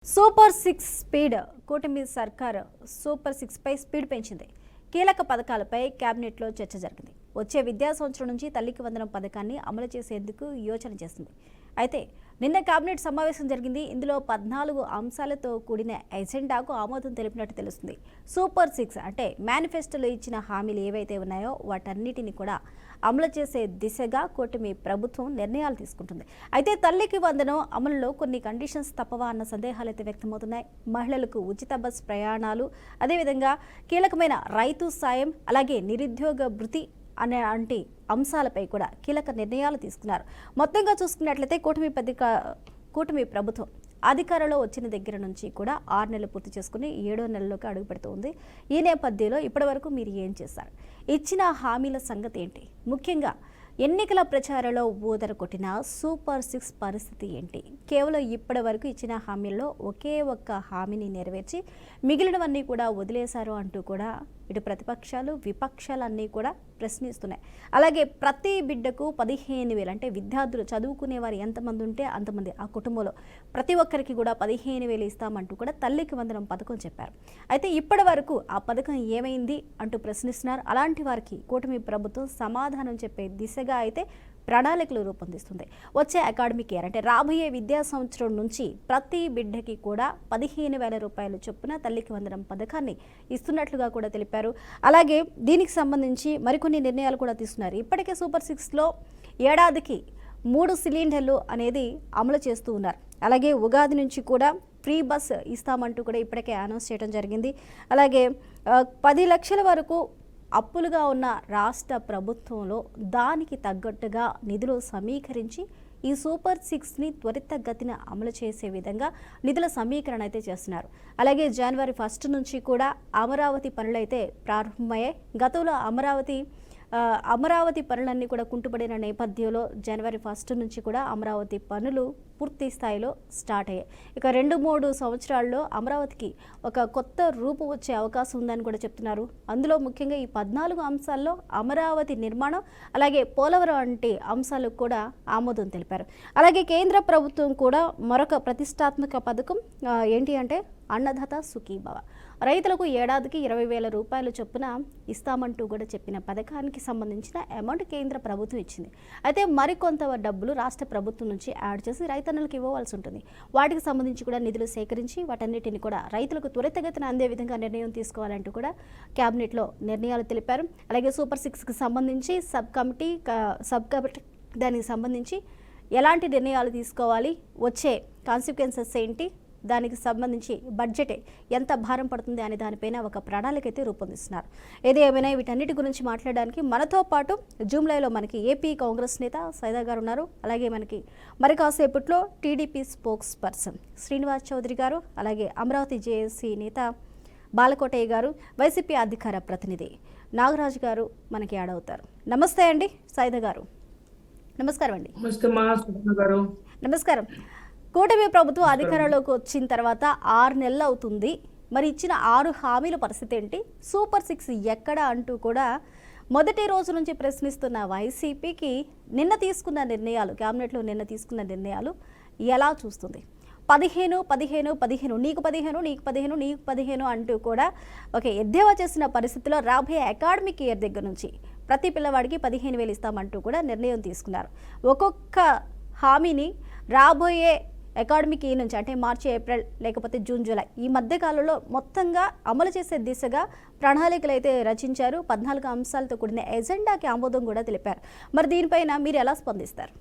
Super six speed కూటమి సర్కార్ super six pi speed పెంచింది. కీలక పథకాలపై కేబినెట్లో చర్చ జరిగింది. వచ్చే విద్యా సంవత్సరం నుంచి తల్లికి వందనం పథకాన్ని అమలు చేసేందుకు యోచన చేస్తుంది. అయితే నిన్న కేబినెట్ సమావేశం జరిగింది. ఇందులో 14 అంశాలతో కూడిన ఎజెండాకు ఆమోదం తెలిపినట్టు తెలుస్తుంది. సూపర్ సిక్స్ అంటే మేనిఫెస్టోలో ఇచ్చిన హామీలు ఏవైతే ఉన్నాయో వాటన్నిటిని కూడా అమలు చేసే దిశగా కూటమి ప్రభుత్వం నిర్ణయాలు తీసుకుంటుంది. అయితే తల్లికి వందనం అమలులో కొన్ని కండిషన్స్ తప్పవా అన్న సందేహాలు అయితే వ్యక్తమవుతున్నాయి. మహిళలకు ఉచిత బస్ ప్రయాణాలు, అదేవిధంగా కీలకమైన రైతు సాయం, అలాగే నిరుద్యోగ భృతి అనే అంశాలపై కూడా కీలక నిర్ణయాలు తీసుకున్నారు. మొత్తంగా చూసుకున్నట్లయితే కూటమి ప్రభుత్వం అధికారంలో వచ్చిన దగ్గర నుంచి కూడా 6 నెలలు పూర్తి చేసుకుని 7వ నెలలోకి అడుగు పెడుతుంది. ఈ నేపథ్యంలో ఇప్పటివరకు మీరు ఏం చేశారు? ఇచ్చిన హామీల సంగతి ఏంటి? ముఖ్యంగా ఎన్నికల ప్రచారంలో ఊదర కొట్టిన సూపర్ సిక్స్ పరిస్థితి ఏంటి? కేవలం ఇప్పటి వరకు ఇచ్చిన హామీల్లో ఒకే ఒక్క హామీని నెరవేర్చి మిగిలినవన్నీ కూడా వదిలేశారు అంటూ కూడా ఇటు ప్రతిపక్షాలు విపక్షాలన్నీ కూడా ప్రశ్నిస్తున్నాయి. అలాగే ప్రతి బిడ్డకు 15,000 అంటే విద్యార్థులు చదువుకునే వారు ఎంతమంది ఉంటే అంతమంది ఆ కుటుంబంలో ప్రతి ఒక్కరికి కూడా 15,000 ఇస్తామంటూ కూడా తల్లికి వందనం పథకం చెప్పారు. అయితే ఇప్పటి వరకు ఆ పథకం ఏమైంది అంటూ ప్రశ్నిస్తున్నారు. అలాంటి వారికి కూటమి ప్రభుత్వం సమాధానం చెప్పే దిశగా అయితే ప్రణాళికలు రూపొందిస్తుంది. వచ్చే అకాడమిక్ ఇయర్ అంటే రాబోయే విద్యా సంవత్సరం నుంచి ప్రతి బిడ్డకి కూడా 15,000 రూపాయలు చొప్పున తల్లికి వందనం పథకాన్ని ఇస్తున్నట్లుగా కూడా తెలిపారు. అలాగే దీనికి సంబంధించి మరికొన్ని నిర్ణయాలు కూడా తీసుకున్నారు. ఇప్పటికే సూపర్ సిక్స్లో ఏడాదికి 3 సిలిండర్లు అనేది అమలు చేస్తూ ఉన్నారు. అలాగే ఉగాది నుంచి కూడా ఫ్రీ బస్ ఇస్తామంటూ కూడా ఇప్పటికే అనౌన్స్ చేయడం జరిగింది. అలాగే 10 లక్షల వరకు అప్పులుగా ఉన్న రాష్ట్ర ప్రభుత్వంలో దానికి తగ్గట్టుగా నిధులు సమీకరించి ఈ సూపర్ సిక్స్ని త్వరితగతిన అమలు చేసే విధంగా నిధుల సమీకరణ అయితే చేస్తున్నారు. అలాగే జనవరి 1 నుంచి కూడా అమరావతి పనులైతే ప్రారంభమయ్యాయి. గతంలో అమరావతి పనులన్నీ కూడా కుంటుపడిన నేపథ్యంలో జనవరి 1 నుంచి కూడా అమరావతి పనులు పూర్తి స్థాయిలో స్టార్ట్ అయ్యాయి. ఇక 2-3 సంవత్సరాల్లో అమరావతికి ఒక కొత్త రూపు వచ్చే అవకాశం ఉందని కూడా చెప్తున్నారు. అందులో ముఖ్యంగా ఈ 14 అంశాల్లో అమరావతి నిర్మాణం, అలాగే పోలవరం వంటి అంశాలకు కూడా ఆమోదం తెలిపారు. అలాగే కేంద్ర ప్రభుత్వం కూడా మరొక ప్రతిష్టాత్మక పథకం ఏంటి అంటే అన్నదాత సుఖీభవ, రైతులకు ఏడాదికి 20,000 రూపాయలు చొప్పున ఇస్తామంటూ కూడా చెప్పిన పథకానికి సంబంధించిన అమౌంట్ కేంద్ర ప్రభుత్వం ఇచ్చింది. అయితే మరికొంత డబ్బులు రాష్ట్ర ప్రభుత్వం నుంచి యాడ్ చేసి రైతన్నలకు ఇవ్వవలసి ఉంటుంది. వాటికి సంబంధించి కూడా నిధులు సేకరించి వాటన్నిటిని కూడా రైతులకు త్వరితగతిన అందే విధంగా నిర్ణయం తీసుకోవాలంటూ కూడా కేబినెట్లో నిర్ణయాలు తెలిపారు. అలాగే సూపర్ సిక్స్కి సంబంధించి సబ్ కమిటీ దానికి సంబంధించి ఎలాంటి నిర్ణయాలు తీసుకోవాలి, వచ్చే కాన్సిక్వెన్సెస్ ఏంటి, దానికి సంబంధించి బడ్జెట్ ఎంత భారం పడుతుంది అనే దానిపైన ఒక ప్రణాళిక అయితే రూపొందిస్తున్నారు. ఏది ఏమైనా వీటన్నిటి గురించి మాట్లాడడానికి మనతో పాటు జూమ్ లైవ్లో మనకి ఏపీ కాంగ్రెస్ నేత సైదా గారు ఉన్నారు. అలాగే మనకి మరి కాసేపట్లో TDP spokesperson Srinivas Chowdary గారు, అలాగే అమరావతి జేఏసీ నేత బాలకోటయ్య గారు, వైసీపీ అధికార ప్రతినిధి నాగరాజు గారు మనకి యాడ్ అవుతారు. నమస్తే అండి సైదా గారు. నమస్కారం అండి. నమస్కారం. కూటమి ప్రభుత్వం అధికారంలోకి వచ్చిన తర్వాత 6 నెలలు అవుతుంది. మరి ఇచ్చిన 6 హామీల పరిస్థితి ఏంటి? సూపర్ సిక్స్ ఎక్కడ అంటూ కూడా మొదటి రోజు నుంచి ప్రశ్నిస్తున్న వైసీపీకి నిన్న తీసుకున్న నిర్ణయాలు, కేబినెట్లో నిన్న తీసుకున్న నిర్ణయాలు ఎలా చూస్తుంది? 15 నీకు 15 అంటూ కూడా ఒక ఎద్దేవా చేసిన పరిస్థితిలో రాబోయే అకాడమిక్ ఇయర్ దగ్గర నుంచి ప్రతి పిల్లవాడికి 15,000 ఇస్తామంటూ కూడా నిర్ణయం తీసుకున్నారు. ఒక్కొక్క హామీని రాబోయే అకాడమిక్ ఇయర్ నుంచి అంటే మార్చి, ఏప్రిల్ లేకపోతే జూన్, జూలై ఈ మధ్య కాలంలో మొత్తంగా అమలు చేసే దిశగా ప్రణాళికలు అయితే రచించారు. 14 అంశాలతో కూడిన ఎజెండాకి ఆమోదం కూడా తెలిపారు. మరి దీనిపైన మీరు ఎలా స్పందిస్తారు?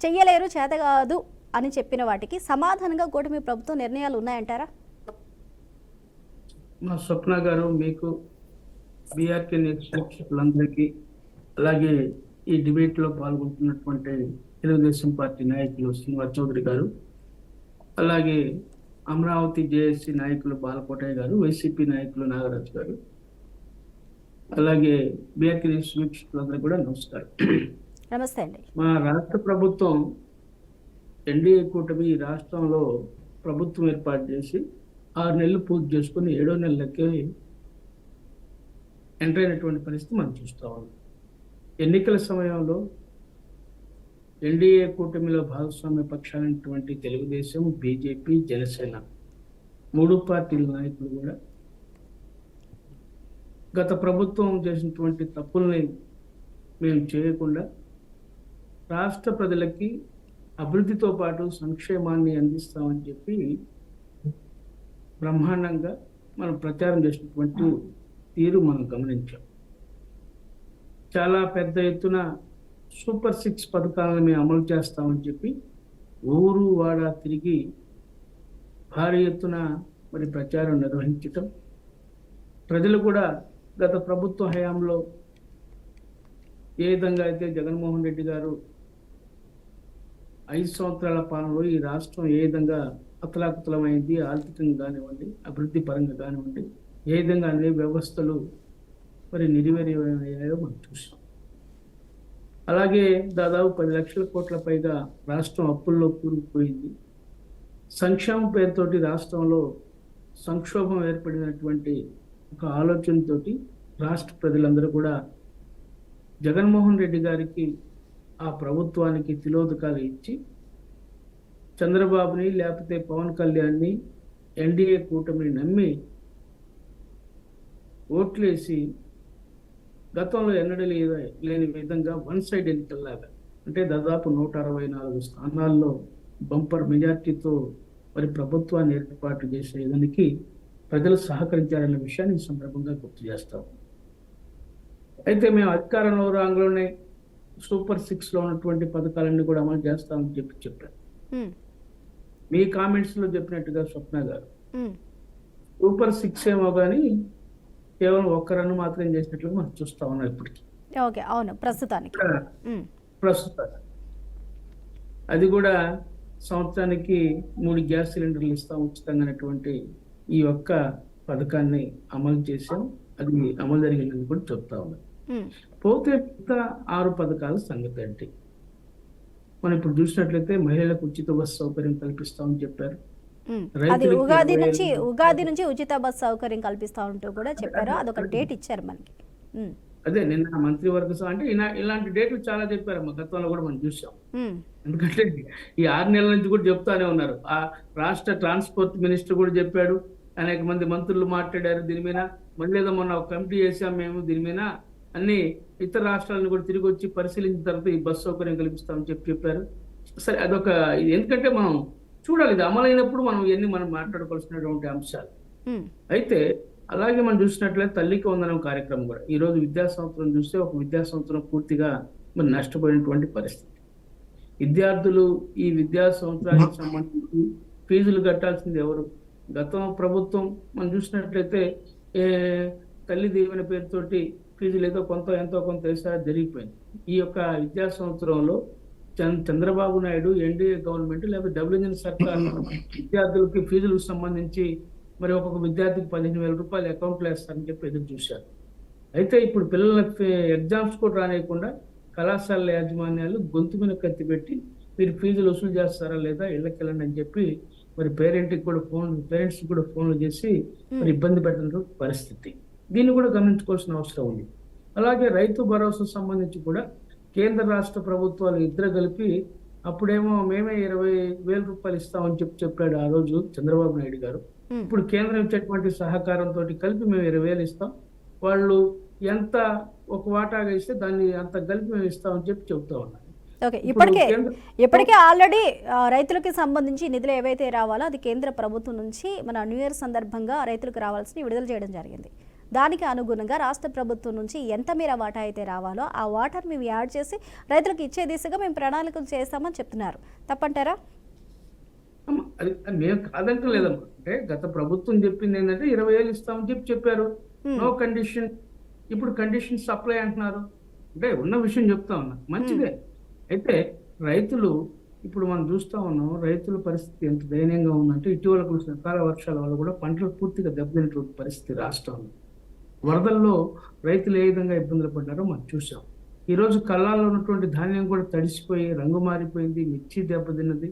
చెయ్యలేరు, చేత కాదు అని చెప్పిన వాటికి సమాధానంగా కూటమి ప్రభుత్వం నిర్ణయాలు ఉన్నాయంటారా? మా స్వప్న గారు, మీకు బీఆర్కే వీక్షకులందరికీ, అలాగే ఈ డిబేట్లో పాల్గొంటున్నటువంటి తెలుగుదేశం పార్టీ నాయకులు శ్రీనివాస్ చౌదరి గారు, అలాగే అమరావతి జేఏసీ నాయకులు బాలకోటయ్య గారు, వైసీపీ నాయకులు నాగరాజు గారు, అలాగే బీఆర్కే వీక్షకులందరూ కూడా నమస్కారం. నమస్తే అండి. మా రాష్ట్ర ప్రభుత్వం ఎన్డీఏ కూటమి రాష్ట్రంలో ప్రభుత్వం ఏర్పాటు చేసి 6 నెలలు పూర్తి చేసుకుని 7వ నెలలకి ఎంటర్ అయినటువంటి పరిస్థితి మనం చూస్తా ఉన్నాం. ఎన్నికల సమయంలో ఎన్డీఏ కూటమిలో భాగస్వామ్య పక్షాలైనటువంటి తెలుగుదేశం, బీజేపీ, జనసేన మూడు పార్టీల నాయకులు కూడా గత ప్రభుత్వం చేసినటువంటి తప్పుల్ని మేము చేయకుండా రాష్ట్ర ప్రజలకి అభివృద్ధితో పాటు సంక్షేమాన్ని అందిస్తామని చెప్పి బ్రహ్మాండంగా మనం ప్రచారం చేసినటువంటి తీరు మనం గమనించాం. చాలా పెద్ద ఎత్తున సూపర్ 6 పథకాలను మేము అమలు చేస్తామని చెప్పి ఊరు వాడ తిరిగి భారీ ఎత్తున మరి ప్రచారం నిర్వహించటం, ప్రజలు కూడా గత ప్రభుత్వ హయాంలో ఏ విధంగా అయితే జగన్మోహన్ రెడ్డి గారు 5 సంవత్సరాల పాలనలో ఈ రాష్ట్రం ఏ విధంగా అతలాకుతలమైంది, ఆర్థికంగా కానివ్వండి, అభివృద్ధి పరంగా కానివ్వండి, ఏ విధంగా అన్ని వ్యవస్థలు మరి నిర్వీర్యమయ్యాయో మనం చూసాం. అలాగే దాదాపు 10 లక్షల కోట్ల పైగా రాష్ట్రం అప్పుల్లో కూరుకుపోయింది. సంక్షేమం పేరుతోటి రాష్ట్రంలో సంక్షోభం ఏర్పడినటువంటి ఒక ఆలోచనతోటి రాష్ట్ర ప్రజలందరూ కూడా జగన్మోహన్ రెడ్డి గారికి, ఆ ప్రభుత్వానికి తిలోదకాలు ఇచ్చి చంద్రబాబుని లేకపోతే పవన్ కళ్యాణ్ని, ఎన్డీఏ కూటమిని నమ్మి ఓట్లేసి గతంలో ఎన్నడూ లేని విధంగా వన్ సైడ్ ఎన్నికల్లాగా, అంటే దాదాపు 164 స్థానాల్లో బంపర్ మెజార్టీతో మరి ప్రభుత్వాన్ని ఏర్పాటు చేసేదానికి ప్రజలు సహకరించారనే విషయాన్ని ఈ సందర్భంగా గుర్తు చేస్తాం. అయితే మేము అధికారంలో రాంగ్లోనే సూపర్ 6లో ఉన్నటువంటి పథకాలన్నీ కూడా అమలు చేస్తామని చెప్పారు. మీ కామెంట్స్ లో చెప్పినట్టుగా స్వప్న గారు సూపర్ 6 ఏమో కానీ కేవలం ఒక్క రన్ మాత్రం చేసినట్లుగా మనం చూస్తా ఉన్నాం ఇప్పటికి. అవును, ప్రస్తుతానికి అది కూడా సంవత్సరానికి 3 గ్యాస్ సిలిండర్లు ఇస్తాం ఉచితంగా అనేటువంటి ఈ ఒక్క పథకాన్ని అమలు చేసాం. అది అమలు జరిగిందని కూడా చెప్తా ఉన్నాం. పోతే మిగతా 6 పథకాల సంగతి ఏంటి? మనం ఇప్పుడు చూసినట్లయితే మహిళలకు ఉచిత బస్సు సౌకర్యం కల్పిస్తామని చెప్పారు. అది ఉగాది నుంచి ఉచిత బస్ సౌకర్యం కల్పిస్తా ఉంటూ కూడా చెప్పారు. అదొక డేట్ ఇచ్చారు మనకి. అదే నిన్న మంత్రివర్గ అంటే ఇలాంటి డేట్లు చాలా చెప్పారమ్మా. గతంలో కూడా మనం చూసాం. ఎందుకంటే ఈ 6 నెలల నుంచి కూడా చెప్తానే ఉన్నారు. ఆ రాష్ట్ర ట్రాన్స్పోర్ట్ మినిస్టర్ కూడా చెప్పాడు, అనేక మంది మంత్రులు మాట్లాడారు దీని మీద. మళ్ళీ ఏదో మొన్న ఒక కమిటీ చేసాం మేము దీని మీద, అన్ని ఇతర రాష్ట్రాలను కూడా తిరిగి వచ్చి పరిశీలించిన తర్వాత ఈ బస్సు సౌకర్యం కల్పిస్తామని చెప్పారు. సరే, అదొక ఎందుకంటే మనం చూడాలి, ఇది అమలైనప్పుడు మనం ఇవన్నీ మనం మాట్లాడుకోవాల్సినటువంటి అంశాలు. అయితే అలాగే మనం చూసినట్లయితే తల్లికి వందనం కార్యక్రమం కూడా ఈ రోజు విద్యా సంవత్సరం చూస్తే ఒక విద్యా సంవత్సరం పూర్తిగా మరి నష్టపోయినటువంటి పరిస్థితి. విద్యార్థులు ఈ విద్యా సంవత్సరానికి సంబంధించి ఫీజులు కట్టాల్సింది ఎవరు? గతం ప్రభుత్వం మనం చూసినట్లయితే తల్లి దీవెన పేరుతోటి ఫీజులు ఏదో ఎంతో కొంత వేసారి జరిగిపోయింది. ఈ యొక్క విద్యా సంవత్సరంలో చంద్రబాబు నాయుడు, ఎన్డీఏ గవర్నమెంట్ లేకపోతే డబుల్ ఇంజిన్ సర్కార్ విద్యార్థులకి ఫీజులకు సంబంధించి మరి ఒక్కొక్క విద్యార్థికి 15,000 రూపాయలు అకౌంట్లో వేస్తారని చెప్పి ఎదురు చూశారు. అయితే ఇప్పుడు పిల్లలకి ఎగ్జామ్స్ కూడా రానియకుండా కళాశాల యాజమాన్యాలు గొంతు మీద కత్తి పెట్టి మీరు ఫీజులు వసూలు చేస్తారా లేదా, ఇళ్ళకి వెళ్ళండి అని చెప్పి మరి పేరెంట్స్ కూడా ఫోన్లు చేసి మరి ఇబ్బంది పెట్టిన పరిస్థితి. దీన్ని కూడా గమనించుకోవాల్సిన అవసరం ఉంది. అలాగే రైతు భరోసా సంబంధించి కూడా కేంద్ర రాష్ట్ర ప్రభుత్వాలు ఇద్దరు కలిపి అప్పుడేమో మేమే 20,000 రూపాయలు ఇస్తామని చెప్పాడు ఆ రోజు చంద్రబాబు నాయుడు గారు. ఇప్పుడు కేంద్రం ఇచ్చేటువంటి సహకారంతో కలిపి మేము 20,000 ఇస్తాం, వాళ్ళు ఎంత ఒక వాటాగా ఇస్తే దాన్ని అంత కలిపి మేము ఇస్తామని చెప్తా ఉన్నారు. ఇప్పటికే ఆల్రెడీ రైతులకి సంబంధించి నిధులు ఏవైతే రావాలో అది కేంద్ర ప్రభుత్వం నుంచి మన న్యూ ఇయర్ సందర్భంగా రైతులకు రావాల్సిన విడుదల చేయడం జరిగింది. దానికి అనుగుణంగా రాష్ట్ర ప్రభుత్వం నుంచి ఎంత మేర వాటా అయితే రావాలో ఆ వాటాను మేము యాడ్ చేసి రైతులకు ఇచ్చే దిశగా మేము ప్రణాళికలు చేస్తామని చెప్తున్నారు. తప్పంటారా? మేము కాదంటే లేదమ్మా. అంటే గత ప్రభుత్వం చెప్పింది ఏంటంటే 20,000 ఇస్తామని చెప్పారు. No condition. ఇప్పుడు కండిషన్ సప్లై అంటున్నారు. అంటే ఉన్న విషయం చెప్తా ఉన్నా, మంచిదే. అయితే రైతులు ఇప్పుడు మనం చూస్తా ఉన్నాం, రైతుల పరిస్థితి ఎంత దయనీయంగా ఉందంటే ఇటీవల కురిసిన అకాల వర్షాల వల్ల కూడా పంటలు పూర్తిగా దెబ్బతిన్నటువంటి పరిస్థితి రాష్ట్రంలో. వరదల్లో రైతులు ఏ విధంగా ఇబ్బందులు పడ్డారో మనం చూసాం. ఈరోజు కళ్ళాల్లో ఉన్నటువంటి ధాన్యం కూడా తడిసిపోయి రంగు మారిపోయింది, మిర్చి దెబ్బతిన్నది.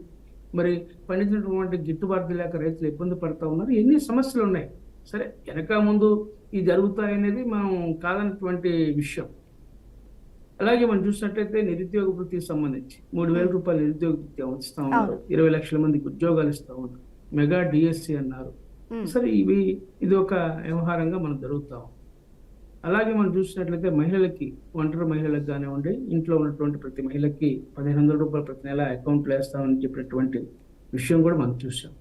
మరి పండించినటువంటి గిట్టుబాటు లేక రైతులు ఇబ్బంది పడతా ఉన్నారు. ఎన్ని సమస్యలు ఉన్నాయి. సరే, వెనక ముందు ఇది జరుగుతాయనేది మనం కాదన్నటువంటి విషయం. అలాగే మనం చూసినట్లయితే నిరుద్యోగ వృత్తికి సంబంధించి 3,000 రూపాయలు నిరుద్యోగ వృత్తి ఇస్తా ఉన్నారు. 20 లక్షల మందికి ఉద్యోగాలు ఇస్తా ఉన్నారు. మెగా డిఎస్సి అన్నారు. సరే ఇది ఒక వ్యవహారంగా మనం జరుగుతాం. అలాగే మనం చూసినట్లయితే మహిళలకి, ఒంటరి మహిళలకు కానివ్వండి, ఇంట్లో ఉన్నటువంటి ప్రతి మహిళకి 1500 రూపాయలు ప్రతి నెల అకౌంట్లో వేస్తామని చెప్పినటువంటి విషయం కూడా మనం చూసాం.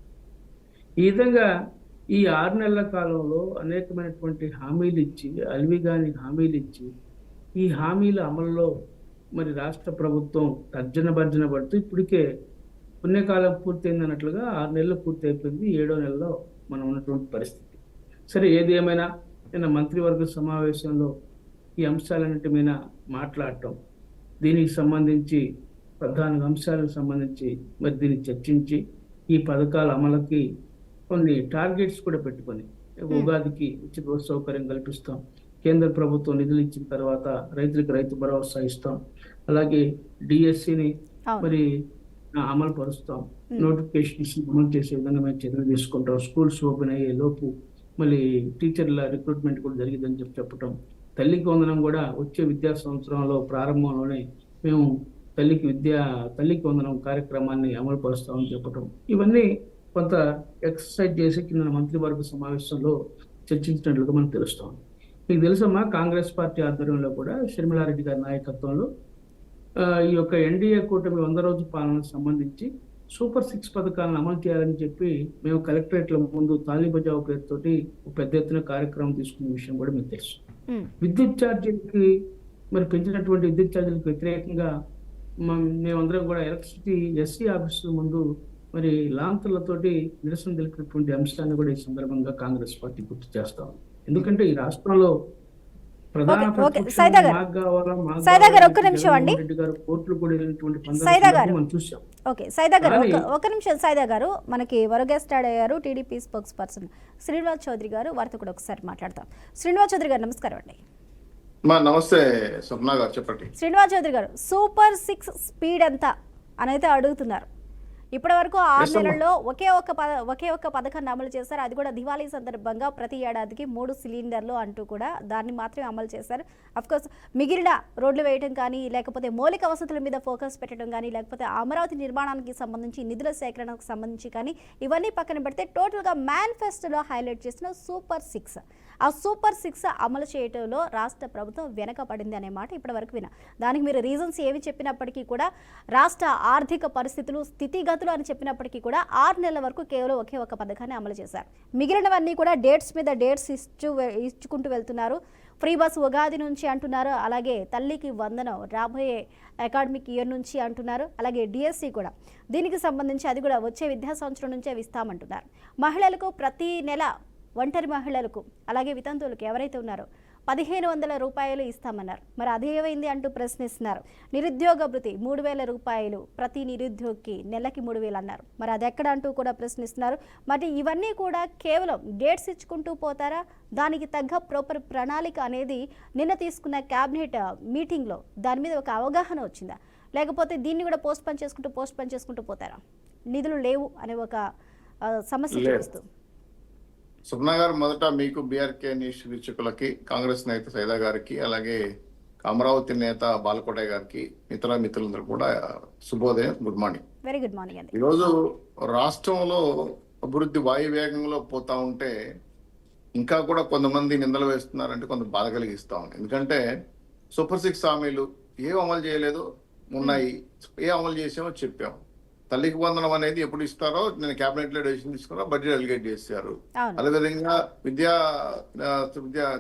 ఈ విధంగా ఈ 6 నెలల కాలంలో అనేకమైనటువంటి హామీలు ఇచ్చి, అలివిగాని హామీలు ఇచ్చి, ఈ హామీల అమల్లో మరి రాష్ట్ర ప్రభుత్వం తర్జన భర్జన పడుతూ ఇప్పటికే పుణ్యకాలం పూర్తయింది అన్నట్లుగా 6 నెలలు పూర్తి అయిపోయింది. 7వ నెలలో మనం ఉన్నటువంటి పరిస్థితి. సరే, ఏది ఏమైనా నిన్న మంత్రివర్గ సమావేశంలో ఈ అంశాలన్నింటి మీద మాట్లాడటం, దీనికి సంబంధించి ప్రధాన అంశాలకు సంబంధించి మరి దీన్ని చర్చించి ఈ పథకాల అమలుకి కొన్ని టార్గెట్స్ కూడా పెట్టుకొని, ఉగాదికి ఉచిత బస్సు సౌకర్యం కల్పిస్తాం, కేంద్ర ప్రభుత్వం నిధులు ఇచ్చిన తర్వాత రైతులకు రైతు భరోసా ఇస్తాం, అలాగే డిఎస్సిని మరి అమలు పరుస్తాం, నోటిఫికేషన్స్ అమలు చేసే విధంగా మేము చర్యలు తీసుకుంటాం, స్కూల్స్ ఓపెన్ అయ్యే లోపు మళ్ళీ టీచర్ల రిక్రూట్మెంట్ కూడా జరిగిందని చెప్పటం, తల్లికి వందనం కూడా వచ్చే విద్యా సంవత్సరంలో ప్రారంభంలోనే మేము తల్లికి వందనం కార్యక్రమాన్ని అమలు పరుస్తామని చెప్పటం, ఇవన్నీ కొంత ఎక్సర్సైజ్ చేసి కింద మంత్రివర్గ సమావేశంలో చర్చించినట్లుగా మనకు తెలుస్తాం. మీకు తెలుసమ్మా, కాంగ్రెస్ పార్టీ ఆధ్వర్యంలో కూడా షర్మిలారెడ్డి గారి నాయకత్వంలో ఈ యొక్క ఎన్డీఏ కూటమి 100 రోజు పాలనకు సంబంధించి సూపర్ 6 పథకాలను అమలు చేయాలని చెప్పి మేము కలెక్టరేట్ల ముందు తాళీ బజావ్ పేరుతోటి పెద్ద ఎత్తున కార్యక్రమం తీసుకునే విషయం కూడా మీకు తెలుసు. విద్యుత్ ఛార్జీలకి మరి పెంచినటువంటి విద్యుత్ ఛార్జీలకు వ్యతిరేకంగా మేమందరం కూడా ఎలక్ట్రిసిటీ ఎస్సీ ఆఫీసుల ముందు మరి లాంతర్లతోటి నిరసన తెలిపినటువంటి అంశాన్ని కూడా ఈ సందర్భంగా కాంగ్రెస్ పార్టీ గుర్తు చేస్తాం. ఎందుకంటే ఈ రాష్ట్రంలో ప్రధాన కోర్టులు కూడా మనం చూసాం. ఓకే సైదా గారు, ఒక నిమిషం సైదా గారు, మనకి వరగెస్ట్ అయ్యారు TDP spokesperson Srinivas Chowdary గారు, వారితో కూడా ఒకసారి మాట్లాడతాం. శ్రీనివాస్ చౌదరి గారు నమస్కారం అండి. నమస్తే స్వప్న గారు, చెప్పండి. శ్రీనివాస్ చౌదరి గారు, సూపర్ 6 స్పీడ్ ఎంత అనైతే అడుగుతున్నారు. ఇప్పటి వరకు 6 నెలల్లో ఒకే ఒక్క పథకాన్ని అమలు చేశారు. అది కూడా దివాళీ సందర్భంగా ప్రతి ఏడాదికి 3 సిలిండర్లు అంటూ కూడా దాన్ని మాత్రమే అమలు చేశారు. అఫ్కోర్స్ మిగిలిన రోడ్లు వేయడం కానీ, లేకపోతే మౌలిక వసతుల మీద ఫోకస్ పెట్టడం కానీ, లేకపోతే అమరావతి నిర్మాణానికి సంబంధించి నిధుల సేకరణకు సంబంధించి కానీ, ఇవన్నీ పక్కన పెడితే టోటల్గా మేనిఫెస్టోలో హైలైట్ చేసిన సూపర్ 6, ఆ సూపర్ 6 అమలు చేయడంలో రాష్ట్ర ప్రభుత్వం వెనకపడింది అనే మాట ఇప్పటి వరకు విన్నా. దానికి మీరు రీజన్స్ ఏవి చెప్పినప్పటికీ కూడా, రాష్ట్ర ఆర్థిక పరిస్థితులు, స్థితిగతులు అని చెప్పినప్పటికీ కూడా 6 నెలల వరకు కేవలం ఒకే ఒక పథకాన్ని అమలు చేశారు. మిగిలినవన్నీ కూడా డేట్స్ మీద డేట్స్ ఇచ్చుకుంటూ వెళ్తున్నారు. ఫ్రీ బస్ ఉగాది నుంచి అంటున్నారు, అలాగే తల్లికి వందనం రాబోయే అకాడమిక్ ఇయర్ నుంచి అంటున్నారు, అలాగే డిఎస్సి కూడా దీనికి సంబంధించి అది కూడా వచ్చే విద్యా సంవత్సరం నుంచే ఇస్తామంటున్నారు. మహిళలకు ప్రతి నెల, ఒంటరి మహిళలకు అలాగే వితంతువులకు ఎవరైతే ఉన్నారో 1500 రూపాయలు ఇస్తామన్నారు. మరి అదేమైంది అంటూ ప్రశ్నిస్తున్నారు. నిరుద్యోగ భృతి 3000 రూపాయలు ప్రతి నిరుద్యోగికి నెలకి 3000 అన్నారు. మరి అది ఎక్కడ అంటూ కూడా ప్రశ్నిస్తున్నారు. మరి ఇవన్నీ కూడా కేవలం డేట్స్ ఇచ్చుకుంటూ పోతారా? దానికి తగ్గ ప్రాపర్ ప్రణాళిక అనేది నిన్న తీసుకున్న క్యాబినెట్ మీటింగ్లో దాని మీద ఒక అవగాహన వచ్చిందా, లేకపోతే దీన్ని కూడా పోస్ట్ పని చేసుకుంటూ పోతారా? నిధులు లేవు అనే ఒక సమస్య చూపిస్తూ. సుప్న గారు, మొదట మీకు, బీఆర్కే న్యూస్ వీక్షకులకి, కాంగ్రెస్ నేత సైదా గారికి, అలాగే అమరావతి నేత బాలకోటయ్య గారికి, ఇతర మిత్రులందరూ కూడా శుభోదయం, good morning. Very good morning అండి. ఈరోజు రాష్ట్రంలో అభివృద్ధి వాయువేగంలో పోతా ఉంటే ఇంకా కూడా కొంతమంది నిందలు వేస్తున్నారంటే కొంత బాధ కలిగిస్తా ఉంది. ఎందుకంటే సూపర్ 6 హామీలు ఏం అమలు చేయలేదు, ఉన్నాయి. ఏ అమలు చేసామో చెప్పాము. తల్లికి వందనం అనేది ఎప్పుడు ఇస్తారో నేను క్యాబినెట్ లో డెసిషన్ తీసుకున్నా, బడ్జెట్ అలిగేట్ చేశారు. అదేవిధంగా విద్యా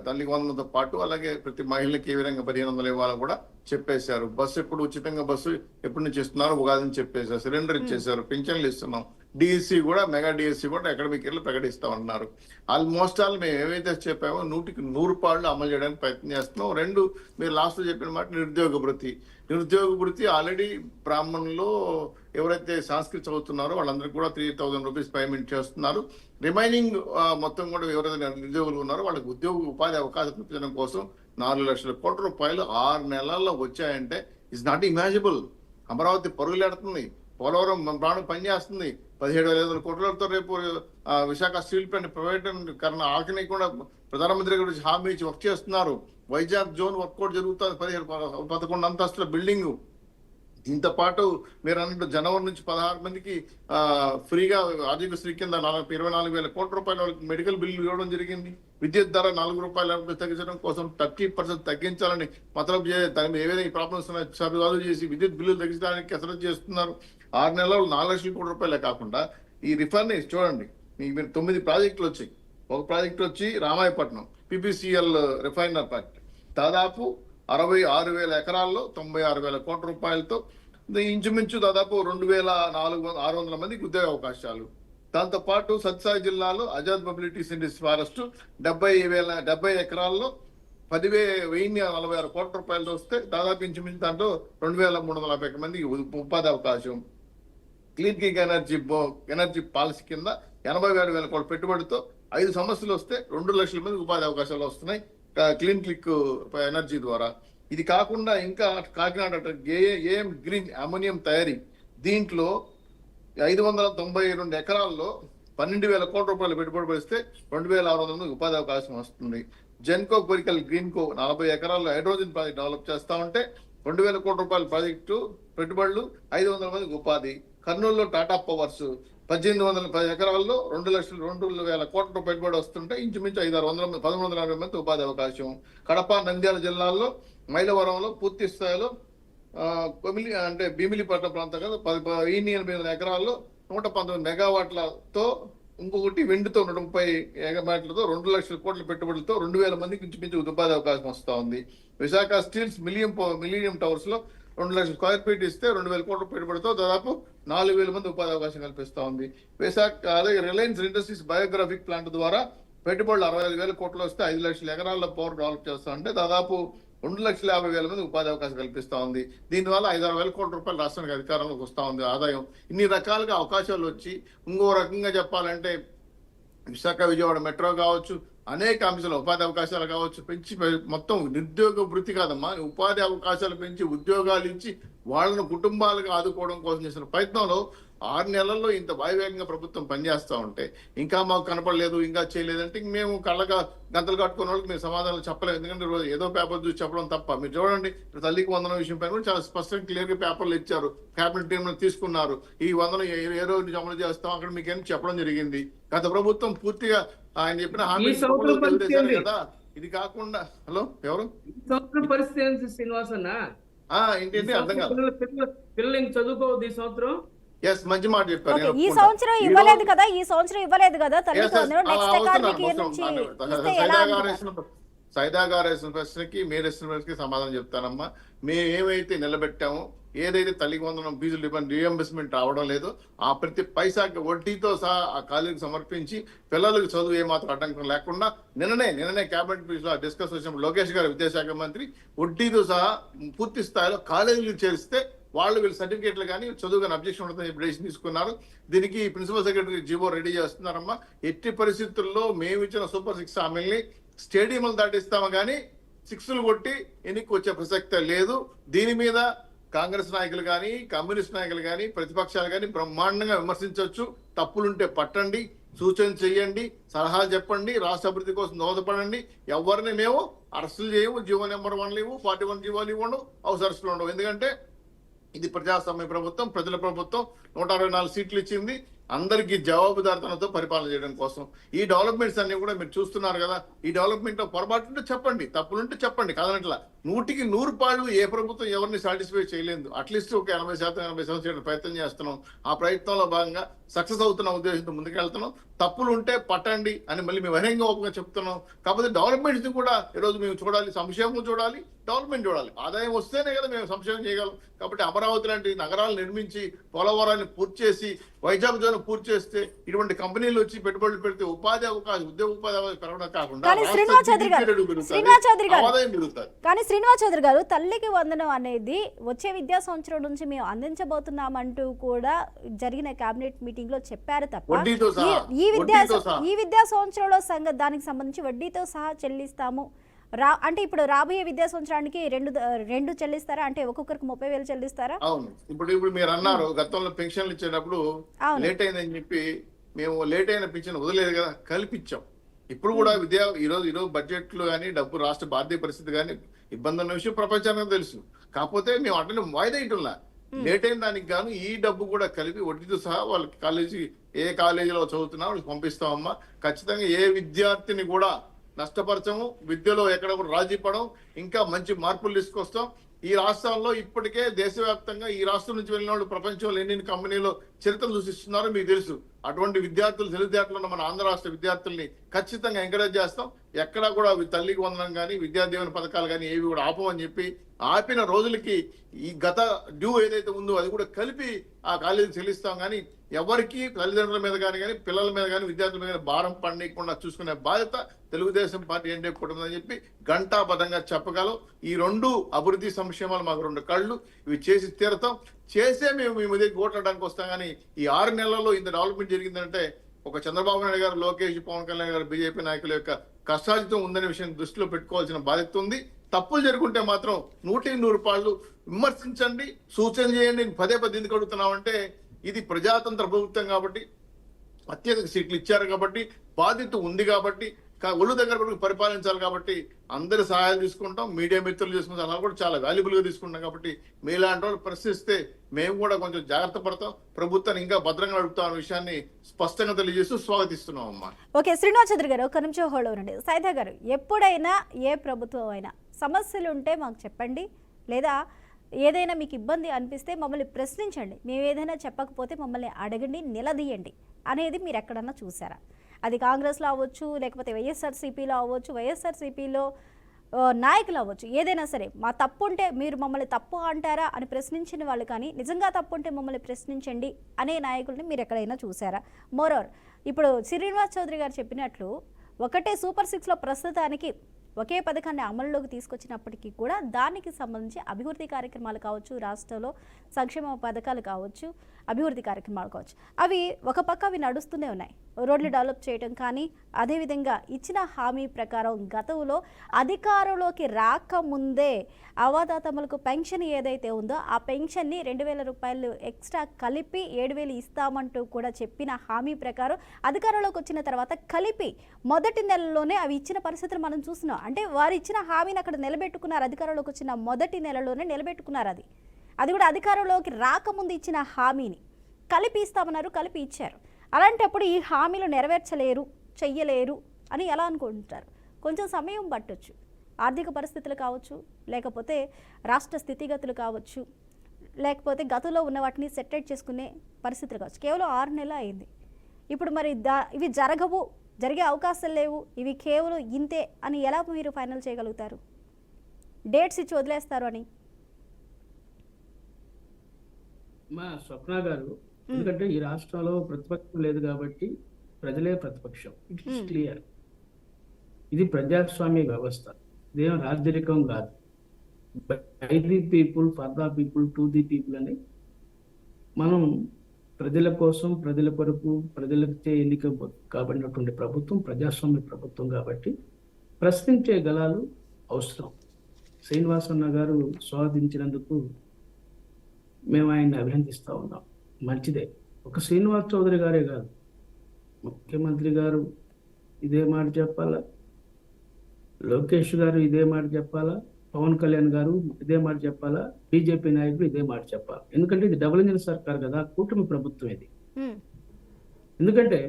తల్లికి వందనంతో పాటు అలాగే ప్రతి మహిళకి ఏ విధంగా 1500 ఇవ్వాలో కూడా చెప్పేశారు. బస్సు ఎప్పుడు ఉచితంగా బస్సు ఎప్పటి నుంచి ఇస్తున్నారు, ఉగాదిని చెప్పేశారు. సిలిండర్ ఇచ్చేసారు, పింఛన్లు ఇస్తున్నాం. డిఎస్సి కూడా, మెగా డిఎస్సి కూడా అకాడమిక్ ఇయర్లో ప్రకటిస్తామన్నారు. ఆల్మోస్ట్ ఆల్ మేము ఏవైతే చెప్పామో 100కి 100 పాళ్ళు అమలు చేయడానికి ప్రయత్నం చేస్తున్నాం. 2, మీరు లాస్ట్ లో చెప్పిన మాట నిరుద్యోగ భృతి ఆల్రెడీ బ్రాహ్మణులు ఎవరైతే సంస్కృతి చదువుతున్నారో వాళ్ళందరికీ కూడా 3000 రూపీస్ పేమెంట్ చేస్తున్నారు. రిమైనింగ్ మొత్తం కూడా ఎవరైతే నిరుద్యోగులు ఉన్నారో వాళ్ళకి ఉపాధి అవకాశం కల్పించడం కోసం 4 లక్షల కోట్ల రూపాయలు 6 నెలల్లో వచ్చాయంటే ఇట్స్ నాట్ ఇమాజిబుల్. అమరావతి పరుగులెడుతుంది, పోలవరం ప్రాణం పనిచేస్తుంది. 17,500 కోట్లతో రేపు విశాఖ స్టీల్ ప్లాంట్ ప్రైవేటీకరణ ఆకని కూడా ప్రధానమంత్రి గారు హామీ ఇచ్చి వర్క్ చేస్తున్నారు. వైజాగ్ జోన్ వర్కౌట్ జరుగుతుంది. 11 అంతస్తుల బిల్డింగ్ దీంతో పాటు మీరు అన్నట్టు జనవరి నుంచి 16 మందికి ఫ్రీగా ఆరోగ్యశ్రీ కింద 24,000 కోట్ల రూపాయల వాళ్ళకి మెడికల్ బిల్లు ఇవ్వడం జరిగింది. విద్యుత్ ధర 4 రూపాయల తగ్గించడం కోసం 30% తగ్గించాలని మతలబ్ ఏవైనా ప్రాబ్లమ్స్ చదువు చేసి విద్యుత్ బిల్లులు తగ్గించడానికి కసరత్తు చేస్తున్నారు. 6 నెలలు 4 లక్షల కోట్ల రూపాయలే కాకుండా ఈ రిఫర్ని చూడండి, మీరు 9 ప్రాజెక్టులు వచ్చాయి. ఒక ప్రాజెక్ట్ వచ్చి రామాయపట్నం PPCL రిఫైనర్ ప్రాజెక్ట్ దాదాపు 66,000 ఎకరాల్లో 96,000 కోట్ల రూపాయలతో ఇంచుమించు దాదాపు 2,600 మందికి ఉద్యోగ అవకాశాలు. దాంతో పాటు సత్సాయి జిల్లాలో ఆజాద్ మొబిలిటీ సిండిస్ ఫారెస్ట్ 70 ఎకరాల్లో 10,146 కోట్ల రూపాయలతో వస్తే దాదాపు ఇంచుమించు దాంట్లో 2,350 మందికి ఉపాధి అవకాశం. క్లీన్ కిక్ ఎనర్జీ పాలసీ కింద 87,000 కోట్ల పెట్టుబడితో 5 సంవత్సరాలు వస్తే 2 లక్షల మందికి ఉపాధి అవకాశాలు వస్తున్నాయి క్లీన్ క్లిక్ ఎనర్జీ ద్వారా. ఇది కాకుండా ఇంకా కాకినాడ ఏఎం గ్రీన్ అమోనియం తయారీ, దీంట్లో 592 ఎకరాల్లో 12,000 కోట్ల రూపాయలు పెట్టుబడి పెడితే 2,600 మందికి ఉపాధి అవకాశం వస్తుంది. జెన్కో కొరికల్ గ్రీన్కో 40 ఎకరాల్లో హైడ్రోజన్ ప్రాజెక్ట్ డెవలప్ చేస్తా ఉంటే 2,000 కోట్ల రూపాయల ప్రాజెక్టు పెట్టుబడులు, 500 మందికి ఉపాధి. కర్నూలులో టాటా పవర్స్ 1,810 ఎకరాల్లో 2,02,000 కోట్ల రూపాయల పెట్టుబడి వస్తుంటే ఇంచుమించు 1,140 మంది ఉపాధి అవకాశం. కడప, నంద్యాల జిల్లాల్లో మైలవరంలో పూర్తి స్థాయిలో భీమిలిపట్నం ప్రాంతం కదా 1,880 ఎకరాల్లో 119 మెగావాట్లతో, ఇంకొకటి వెండితో 130 మెగావాట్లతో 2 లక్షల కోట్ల పెట్టుబడులతో 2,000 మందికి ఇంచుమించు ఉపాధి అవకాశం వస్తూ ఉంది. విశాఖ స్టీల్స్ మిలీనియం టవర్స్ లో 2 లక్షల స్క్వేర్ ఫీట్ ఇస్తే 2,000 కోట్ల పెట్టుబడితో దాదాపు 4,000 మంది ఉపాధి అవకాశం కల్పిస్తూ ఉంది. అలాగే రిలయన్స్ ఇండస్ట్రీస్ బయోగ్రాఫిక్ ప్లాంట్ ద్వారా పెట్టుబడులు 65,000 కోట్లు వస్తే 5 లక్షల ఎకరాల పవర్ డెవలప్ చేస్తా ఉంటే దాదాపు 2,50,000 మంది ఉపాధి అవకాశం కల్పిస్తా ఉంది. దీనివల్ల 5,000 కోట్ల రూపాయలు రాష్ట్రానికి అధికారంలోకి వస్తూ ఉంది ఆదాయం. ఇన్ని రకాలుగా అవకాశాలు వచ్చి ఇంకో రకంగా చెప్పాలంటే విశాఖ విజయవాడ మెట్రో కావచ్చు, అనేక అంశాలు ఉపాధి అవకాశాలు కావచ్చు పెంచి మొత్తం నిరుద్యోగ వృత్తి కాదమ్మా, ఉపాధి అవకాశాలు పెంచి ఉద్యోగాలు ఇచ్చి వాళ్ళను కుటుంబాలుగా ఆదుకోవడం కోసం చేసిన ప్రయత్నంలో 6 నెలల్లో ఇంత వాయువేగంగా ప్రభుత్వం పనిచేస్తూ ఉంటే ఇంకా మాకు కనపడలేదు, ఇంకా చేయలేదంటే మేము కళ్ళగా గంతలు కట్టుకున్న వాళ్ళకి మేము సమాధానం చెప్పలేదు. ఎందుకంటే ఏదో పేపర్ చూసి చెప్పడం తప్ప. మీరు చూడండి, తల్లికి వందనం విషయం పైన కూడా చాలా స్పష్టంగా క్లియర్గా పేపర్లు ఇచ్చారు. క్యాబినెట్ టీమ్ తీసుకున్నారు. ఈ వందనం ఏ రోజు అమలు చేస్తాం అక్కడ మీకు ఏం చెప్పడం జరిగింది. గత ప్రభుత్వం పూర్తిగా ఆయన చెప్పిన హామీ కదా. ఇది కాకుండా హలో ఎవరు పరిస్థితి శ్రీనివాస్ అన్న ఏంటి అర్థం కాదు. పిల్లలు ఇంక చదువుకోవద్దు ఈ సంవత్సరం. మంచి మాట చెప్పారు. ఈ సంవత్సరం ఇవ్వలేదు కదా, సైదా గారు వేసిన ప్రశ్నకి మీరు వేసిన ప్రశ్నకి సమాధానం చెప్తానమ్మా. మేము ఏమైతే నిలబెట్టామో, ఏదైతే తల్లికి వందనం ఫీజులు రీఎంబర్స్మెంట్ రావడం లేదో ఆ ప్రతి పైసాకి వడ్డీతో సహా ఆ కాలేజీకి సమర్పించి పిల్లలకు చదువు ఏమాత్రం అడ్డంకం లేకుండా నిన్ననే కేబినెట్ మీటింగ్ లో డిస్కస్ వచ్చినప్పుడు లోకేష్ గారు విద్యాశాఖ మంత్రి వడ్డీతో సహా పూర్తి స్థాయిలో కాలేజీలు చేరిస్తే వీళ్ళ సర్టిఫికేట్లు కానీ చదువు కానీ అబ్జెక్షన్ ఉంటుందని చెప్పి డెసిషన్ తీసుకున్నారు. దీనికి ప్రిన్సిపల్ సెక్రటరీ జీవో రెడీ చేస్తున్నారమ్మా. ఎట్టి పరిస్థితుల్లో మేము ఇచ్చిన సూపర్ 6 హామీల్ని స్టేడియంలు దాటిస్తాము కానీ 6లు కొట్టి ఎన్నికకు వచ్చే ప్రసక్తే లేదు. దీని మీద కాంగ్రెస్ నాయకులు కానీ, కమ్యూనిస్ట్ నాయకులు కానీ, ప్రతిపక్షాలు కానీ బ్రహ్మాండంగా విమర్శించవచ్చు. తప్పులుంటే పట్టండి, సూచన చెయ్యండి, సలహాలు చెప్పండి, రాష్ట్ర అభివృద్ధి కోసం దోహదపడండి. ఎవరిని మేము అరెస్టులు చేయము, జీవో నెంబర్ 1 లేవు, 41 జీవోలు ఇవ్వడం, హౌస్ అరెస్టులు ఉండవు. ఎందుకంటే ఇది ప్రజాస్వామ్య ప్రభుత్వం, ప్రజల ప్రభుత్వం. 164 సీట్లు ఇచ్చింది. అందరికీ జవాబుదారితనంతో పరిపాలన చేయడం కోసం. ఈ డెవలప్మెంట్స్ అన్ని కూడా మీరు చూస్తున్నారు కదా. ఈ డెవలప్మెంట్ పొరపాటు ఉంటే చెప్పండి, తప్పులుంటే చెప్పండి. కాదనట్లా 100కి 100 పాళ్ళు ఏ ప్రభుత్వం ఎవరిని సాటిస్ఫై చేయలేదు. అట్లీస్ట్ ఒక 80% చేయడం ప్రయత్నం చేస్తున్నాం. ఆ ప్రయత్నంలో భాగంగా సక్సెస్ అవుతున్న ఉద్దేశంతో ముందుకెళ్తున్నాం. తప్పులు ఉంటే పట్టండి అని మళ్ళీ మేము బహిరంగంగా చెప్తున్నాం. కాకపోతే డెవలప్మెంట్స్ కూడా ఈరోజు మేము చూడాలి, సంక్షేమం చూడాలి, డెవలప్మెంట్ చూడాలి. ఆదాయం వస్తేనే కదా మేము సంక్షేమం చేయగలం. కాబట్టి అమరావతి లాంటి నగరాలు నిర్మించి, పోలవరాన్ని పూర్తి చేసి, వైజాగ్ జోన్ పూర్తి చేస్తే, ఇటువంటి కంపెనీలు వచ్చి పెట్టుబడులు పెడితే ఉపాధి అవకాశం, ఉద్యోగ ఉపాధి అవకాశం పెరగడం కాకుండా శ్రీనివాస్ చౌదరి గారు, తల్లికి వందనం అనేది వచ్చే విద్యా సంవత్సరం నుంచి మేము అందించబోతున్నామంటూ కూడా జరిగిన కేబినెట్ మీటింగ్ లో చెప్పారు తప్ప ఈ విద్యా సంవత్సరంలో దానికి సంబంధించి వడ్డీతో సహా చెల్లిస్తాము అంటే ఇప్పుడు రాబోయే విద్యా సంవత్సరానికి రెండు చెల్లిస్తారా? అంటే ఒక్కొక్కరికి 30,000 చెల్లిస్తారా? అవును. ఇప్పుడు మీరు అన్నారు గతంలో పెన్షన్లు ఇచ్చేటప్పుడు లేట్ అయిందని చెప్పి మేము లేట్ అయిన పెన్షన్ వదిలేదు కదా, కల్పించాం. ఇప్పుడు కూడా ఈరోజు బడ్జెట్లు కానీ డబ్బు రాష్ట్ర ఆర్థిక పరిస్థితి కానీ ఇబ్బంది ఉన్న విషయం ప్రపంచానికి తెలుసు. కాకపోతే మేము అట్లనే వాయిదా ఇటులా లేట్ అయిన దానికి గాను ఈ డబ్బు కూడా కలిపి వడ్డీతో సహా వాళ్ళకి ఏ కాలేజీలో చదువుతున్నా వాళ్ళకి పంపిస్తామమ్మా. ఖచ్చితంగా ఏ విద్యార్థిని కూడా నష్టపరచము, విద్యలో ఎక్కడ కూడా రాజీ పడం, ఇంకా మంచి మార్పులు తీసుకొస్తాం. ఈ రాష్ట్రాల్లో ఇప్పటికే దేశవ్యాప్తంగా ఈ రాష్ట్రం నుంచి వెళ్ళిన వాళ్ళు ప్రపంచంలో ఎన్ని కంపెనీలో చరిత్రలు సృష్టిస్తున్నారో మీకు తెలుసు. అటువంటి తెలివితేటలు ఉన్న మన ఆంధ్ర రాష్ట్ర విద్యార్థుల్ని ఖచ్చితంగా ఎంకరేజ్ చేస్తాం. ఎక్కడా కూడా తల్లికి వందనం కానీ విద్యాదీవెన పథకాలు కానీ ఏవి కూడా ఆపమని చెప్పి, ఆపిన రోజులకి ఈ గత డ్యూ ఏదైతే ఉందో అది కూడా కలిపి ఆ కాలేజీ చెల్లిస్తాం. కానీ ఎవరికి తల్లిదండ్రుల మీద కానీ పిల్లల మీద కానీ విద్యార్థుల మీద భారం పడకుండా చూసుకునే బాధ్యత తెలుగుదేశం పార్టీ ఎన్డీఏ కూటమిదని చెప్పి ఘంటాబద్ధంగా చెప్పగలం. ఈ 2 అభివృద్ధి సంక్షేమాలు మాకు 2 కళ్ళు, ఇవి చేసి తీరతాం. చేసే మేము మీ మీద ఓట్లాడడానికి వస్తాం. కానీ ఈ 6 నెలల్లో ఇంత డెవలప్మెంట్ జరిగిందంటే ఒక చంద్రబాబు నాయుడు గారు, లోకేష్, పవన్ కళ్యాణ్ గారు, బీజేపీ నాయకుల యొక్క కష్టార్జితం ఉందనే విషయం దృష్టిలో పెట్టుకోవాల్సిన బాధ్యత ఉంది. తప్పులు జరుగుంటే మాత్రం 100 విమర్శించండి, సూచన చేయండి. పదే ఎందుకు అడుగుతున్నామంటే ఇది ప్రజాతంత్ర ప్రభుత్వం కాబట్టి, అత్యధిక సీట్లు ఇచ్చారు కాబట్టి, బాధ్యత ఉంది కాబట్టి, ఒళ్ళు దగ్గర పెట్టుకు పరిపాలించాలి కాబట్టి అందరి సహాయాలు తీసుకుంటాం. మీడియా మిత్రులు తీసుకుంటాం, అలా కూడా చాలా వాల్యుబుల్ గా తీసుకుంటాం. కాబట్టి మీలాంటి వాళ్ళు ప్రశ్నిస్తే మేము కూడా కొంచెం జాగ్రత్త పడతాం, ప్రభుత్వాన్ని ఇంకా భద్రంగా నడుపుతాం అనే విషయాన్ని స్పష్టంగా తెలియజేస్తూ స్వాగతిస్తున్నాం అమ్మా. ఓకే, శ్రీనివాస్ చౌదరి గారు ఒక నిమిషం హోల్డ్ అవ్వండి. సైదా గారు, ఎప్పుడైనా ఏ ప్రభుత్వం అయినా సమస్యలు ఉంటే మాకు చెప్పండి, లేదా ఏదైనా మీకు ఇబ్బంది అనిపిస్తే మమ్మల్ని ప్రశ్నించండి, మేము ఏదైనా చెప్పకపోతే మమ్మల్ని అడగండి, నిలదీయండి అనేది మీరు ఎక్కడన్నా చూసారా? అది కాంగ్రెస్లో అవ్వచ్చు, లేకపోతే వైఎస్ఆర్సీపీలో అవ్వచ్చు, వైఎస్ఆర్సీపీలో నాయకులు అవ్వచ్చు, ఏదైనా సరే మా తప్పు ఉంటే మీరు మమ్మల్ని తప్పు అంటారా అని ప్రశ్నించిన వాళ్ళు, కానీ నిజంగా తప్పు ఉంటే మమ్మల్ని ప్రశ్నించండి అనే నాయకుల్ని మీరు ఎక్కడైనా చూసారా? మోరోవర్ ఇప్పుడు శ్రీనివాస్ చౌదరి గారు చెప్పినట్లు ఒకటే సూపర్ 6లో ప్రస్తుతానికి ఒకే పథకాన్ని అమలులోకి తీసుకొచ్చినప్పటికీ కూడా దానికి సంబంధించి అభివృద్ధి కార్యక్రమాలు కావచ్చు, రాష్ట్రంలో సంక్షేమ పథకాలు కావచ్చు, అభివృద్ధి కార్యక్రమాలు కావచ్చు, అవి ఒక పక్క అవి నడుస్తూనే ఉన్నాయి. రోడ్లు డెవలప్ చేయడం కానీ, అదేవిధంగా ఇచ్చిన హామీ ప్రకారం గతంలో అధికారంలోకి రాకముందే అవాతాతములకు పెన్షన్ ఏదైతే ఉందో ఆ పెన్షన్ని 2,000 రూపాయలు ఎక్స్ట్రా కలిపి 7,000 ఇస్తామంటూ కూడా చెప్పిన హామీ ప్రకారం అధికారంలోకి వచ్చిన తర్వాత కలిపి మొదటి నెలలోనే అవి ఇచ్చిన పరిస్థితులు మనం చూస్తున్నాం. అంటే వారు ఇచ్చిన హామీని అక్కడ నిలబెట్టుకున్నారు, అధికారంలోకి వచ్చిన మొదటి నెలలోనే నిలబెట్టుకున్నారు. అది కూడా అధికారంలోకి రాకముందు ఇచ్చిన హామీని కలిపి ఇస్తామన్నారు, కలిపి ఇచ్చారు. అలాంటప్పుడు ఈ హామీలు నెరవేర్చలేరు, చెయ్యలేరు అని ఎలా అనుకుంటారు? కొంచెం సమయం పట్టొచ్చు, ఆర్థిక పరిస్థితులు కావచ్చు, లేకపోతే రాష్ట్ర స్థితిగతులు కావచ్చు, లేకపోతే గతంలో ఉన్న వాటిని సెటిల్ చేసుకునే పరిస్థితులు కావచ్చు. కేవలం 6 నెలలు అయింది. ఇప్పుడు మరి ఇవి జరిగే అవకాశాలు లేవు, ఇవి కేవలం ఇంతే అని ఎలా మీరు ఫైనల్ చేయగలుగుతారు? డేట్స్ ఇచ్చి వదిలేస్తారు అని మా స్వప్న గారు, ఎందుకంటే ఈ రాష్ట్రంలో ప్రతిపక్షం లేదు కాబట్టి ప్రజలే ప్రతిపక్షం. It is clear. ఇది ప్రజాస్వామ్య వ్యవస్థ, ఇదేం రాజరికం కాదు. By the people, for the people, to the people అని మనం ప్రజల కోసం, ప్రజల కొరకు, ప్రజలచే ఎన్నిక కాబడినటువంటి ప్రభుత్వం ప్రజాస్వామ్య ప్రభుత్వం కాబట్టి ప్రశ్నించే గలాలు అవసరం. శ్రీనివాసన్న గారు స్వాగతించినందుకు మేము ఆయన్ని అభినందిస్తూ ఉన్నాం, మంచిదే. ఒక శ్రీనివాస్ చౌదరి గారే కాదు, ముఖ్యమంత్రి గారు ఇదే మాట చెప్పాలా, లోకేష్ గారు ఇదే మాట చెప్పాలా, పవన్ కళ్యాణ్ గారు ఇదే మాట చెప్పాలా, బీజేపీ నాయకులు ఇదే మాట చెప్పాలి. ఎందుకంటే ఇది డబుల్ ఇంజిన్ సర్కార్ కదా, కూటమి ప్రభుత్వం ఇది. ఎందుకంటే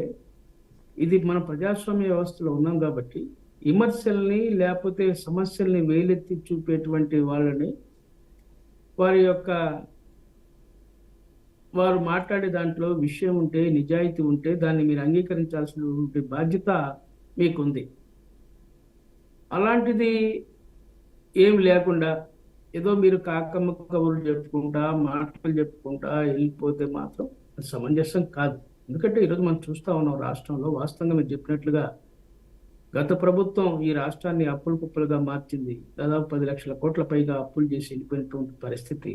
ఇది మన ప్రజాస్వామ్య వ్యవస్థలో ఉన్నాం కాబట్టి విమర్శల్ని లేకపోతే సమస్యల్ని వేలెత్తి చూపేటువంటి వాళ్ళని వారు మాట్లాడే దాంట్లో విషయం ఉంటే, నిజాయితీ ఉంటే దాన్ని మీరు అంగీకరించాల్సినటువంటి బాధ్యత మీకుంది. అలాంటిది ఏం లేకుండా ఏదో మీరు కాకమ్మ కబుర్లు చెప్పుకుంటా, మాటలు చెప్పుకుంటా వెళ్ళిపోతే మాత్రం సమంజసం కాదు. ఎందుకంటే ఈరోజు మనం చూస్తా ఉన్నాం రాష్ట్రంలో, వాస్తవంగా మీరు చెప్పినట్లుగా గత ప్రభుత్వం ఈ రాష్ట్రాన్ని అప్పులు కుప్పలుగా మార్చింది. దాదాపు 10 లక్షల కోట్ల పైగా అప్పులు చేసి వెళ్ళిపోయినటువంటి పరిస్థితి.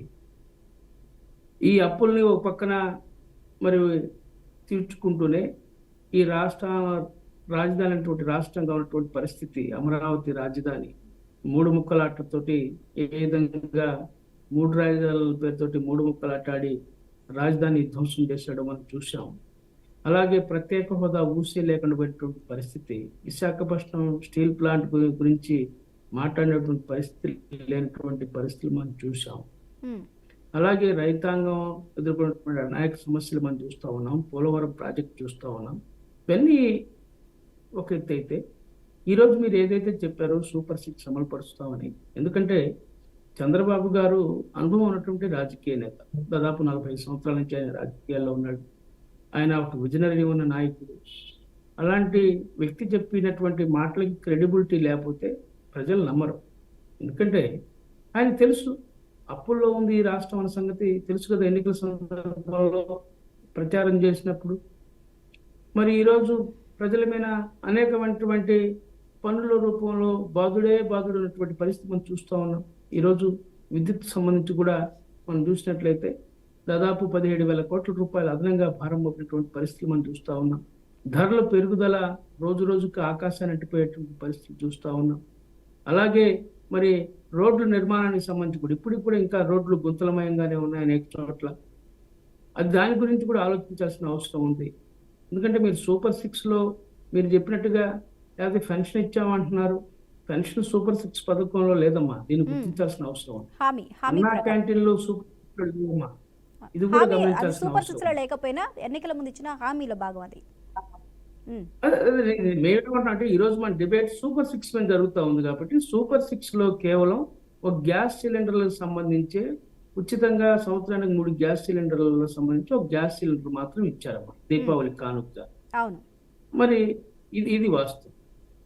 ఈ అప్పుల్ని ఒక పక్కన మరి తీర్చుకుంటూనే ఈ రాజధాని అనేటువంటి రాష్ట్రంగా ఉన్నటువంటి పరిస్థితి, అమరావతి రాజధాని 3 ముక్కలాటతోటి ఏ విధంగా 3 రాజధానుల పేరుతోటి 3 ముక్కలాటాడి రాజధాని ధ్వంసం చేశాడో మనం చూసాం. అలాగే ప్రత్యేక హోదా ఊసే లేకుండా పోయినటువంటి పరిస్థితి, విశాఖపట్నం స్టీల్ ప్లాంట్ గురించి మాట్లాడినటువంటి పరిస్థితి లేనటువంటి పరిస్థితులు మనం చూసాం. అలాగే రైతాంగం ఎదుర్కొన్నటువంటి అనేక సమస్యలు మనం చూస్తూ ఉన్నాం. పోలవరం ప్రాజెక్ట్ చూస్తూ ఉన్నాం. ఇవన్నీ ఒక ఎత్తు అయితే ఈరోజు మీరు ఏదైతే చెప్పారో సూపర్ 6 అమలు పరుస్తామని, ఎందుకంటే చంద్రబాబు గారు అనుభవం ఉన్నటువంటి రాజకీయ నేత. దాదాపు 45 సంవత్సరాల నుంచి ఆయన రాజకీయాల్లో ఉన్నాడు. ఆయన ఒక విజనరీ ఉన్న నాయకుడు. అలాంటి వ్యక్తి చెప్పినటువంటి మాటలకి క్రెడిబిలిటీ లేకపోతే ప్రజలు నమ్మరు. ఎందుకంటే ఆయన తెలుసు అప్పుల్లో ఉంది ఈ రాష్ట్రం అన్న సంగతి తెలుసు కదా. ఎన్నికల సందర్భంలో ప్రచారం చేసినప్పుడు మరి ఈరోజు ప్రజల మీద అనేకమైనటువంటి పన్నుల రూపంలో బాధుడు ఉన్నటువంటి పరిస్థితి మనం చూస్తూ ఉన్నాం. ఈరోజు విద్యుత్ సంబంధించి కూడా మనం చూసినట్లయితే దాదాపు 17,000 కోట్ల రూపాయలు అదనంగా భారం మోపినటువంటి పరిస్థితులు మనం చూస్తూ ఉన్నాం. ధరల పెరుగుదల రోజు రోజుకి ఆకాశాన్ని అంటిపోయేటువంటి పరిస్థితులు చూస్తూ ఉన్నాం. అలాగే మరి రోడ్ల నిర్మాణానికి సంబంధించి కూడా ఇప్పుడు ఇంకా రోడ్లు గుంతలమయంగానే ఉన్నాయి అనేక చోట్ల. అది దాని గురించి కూడా ఆలోచించాల్సిన అవసరం ఉంది. ఎందుకంటే మీరు సూపర్ 6లో మీరు చెప్పినట్టుగా లేకపోతే పెన్షన్ ఇచ్చామంటున్నారు. పెన్షన్ సూపర్ 6 పథకంలో లేదమ్మా. దీన్ని గుర్తించాల్సిన అవసరం ఉంది. అన్నా క్యాంటీన్లు సూపర్ ఇది కూడా గమనించాల్సిన సూపర్ అవసరం 6లో లేకపోయినా ఎన్నికల ముందు ఇచ్చిన హామీల భాగం అది. మేమేమంటే ఈ రోజు మన డిబేట్ సూపర్ 6 మీద జరుగుతూ ఉంది కాబట్టి సూపర్ 6లో కేవలం ఒక గ్యాస్ సిలిండర్లకు సంబంధించి ఉచితంగా సంవత్సరానికి 3 గ్యాస్ సిలిండర్లకు సంబంధించి ఒక గ్యాస్ సిలిండర్ మాత్రం ఇచ్చారమ్మా దీపావళి కానుకగా. అవును. మరి ఇది వాస్తవం.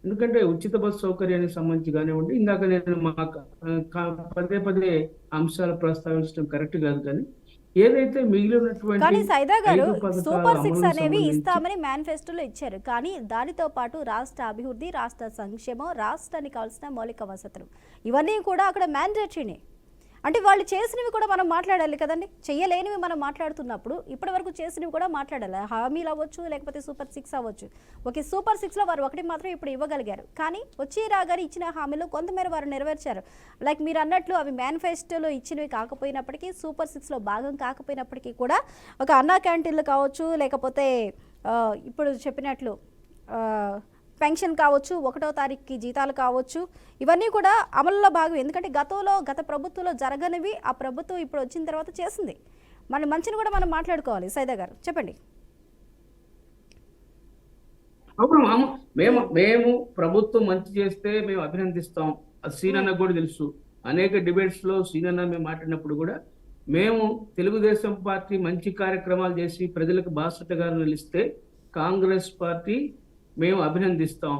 ఎందుకంటే ఉచిత బస్సు సౌకర్యానికి సంబంధించి కానివ్వండి, ఇందాక నేను పదే అంశాలు ప్రస్తావించడం కరెక్ట్ కాదు. కానీ ఏదైతే మిగిలి కానీ సైదా గారు ఉన్నటువంటి సూపర్ 6 అనేవి ఇస్తామని మేనిఫెస్టోలో ఇచ్చారు. కానీ దానితో పాటు రాష్ట్ర అభివృద్ధి, రాష్ట్ర సంక్షేమం, రాష్ట్రానికి కావాల్సిన మౌలిక వసతులు ఇవన్నీ కూడా అక్కడ మ్యాండేటరీనే. అంటే వాళ్ళు చేసినవి కూడా మనం మాట్లాడాలి కదండి. చెయ్యలేనివి మనం మాట్లాడుతున్నప్పుడు ఇప్పటి వరకు చేసినవి కూడా మాట్లాడాలి. హామీలు అవ్వచ్చు, లేకపోతే సూపర్ 6 అవ్వచ్చు. ఓకే, సూపర్ 6లో వారు ఒకటి మాత్రం ఇప్పుడు ఇవ్వగలిగారు. కానీ వచ్చి రాగానే ఇచ్చిన హామీలు కొంతమేర వారు నెరవేర్చారు. లైక్ మీరు అన్నట్లు అవి మేనిఫెస్టోలో ఇచ్చినవి కాకపోయినప్పటికీ, సూపర్ 6లో భాగం కాకపోయినప్పటికీ కూడా ఒక అన్నా క్యాంటీన్లు కావచ్చు, లేకపోతే ఇప్పుడు చెప్పినట్లు పెన్షన్ కావచ్చు, 1వ తారీఖుకి జీతాలు కావచ్చు, ఇవన్నీ కూడా అమలులో భాగం. ఎందుకంటే గత ప్రభుత్వంలో జరగనివి ఆ ప్రభుత్వం ఇప్పుడు వచ్చిన తర్వాత చేసింది. మన మంచిని కూడా మనం మాట్లాడుకోవాలి. సైదా గారు చెప్పండి. మేము ప్రభుత్వం మంచి చేస్తే మేము అభినందిస్తాం. అది సీనన్న కూడా తెలుసు. అనేక డిబేట్స్ లో సీనన్న మేము మాట్లాడినప్పుడు కూడా మేము తెలుగుదేశం పార్టీ మంచి కార్యక్రమాలు చేసి ప్రజలకు బాసటగా నిలిస్తే కాంగ్రెస్ పార్టీ మేము అభినందిస్తాం.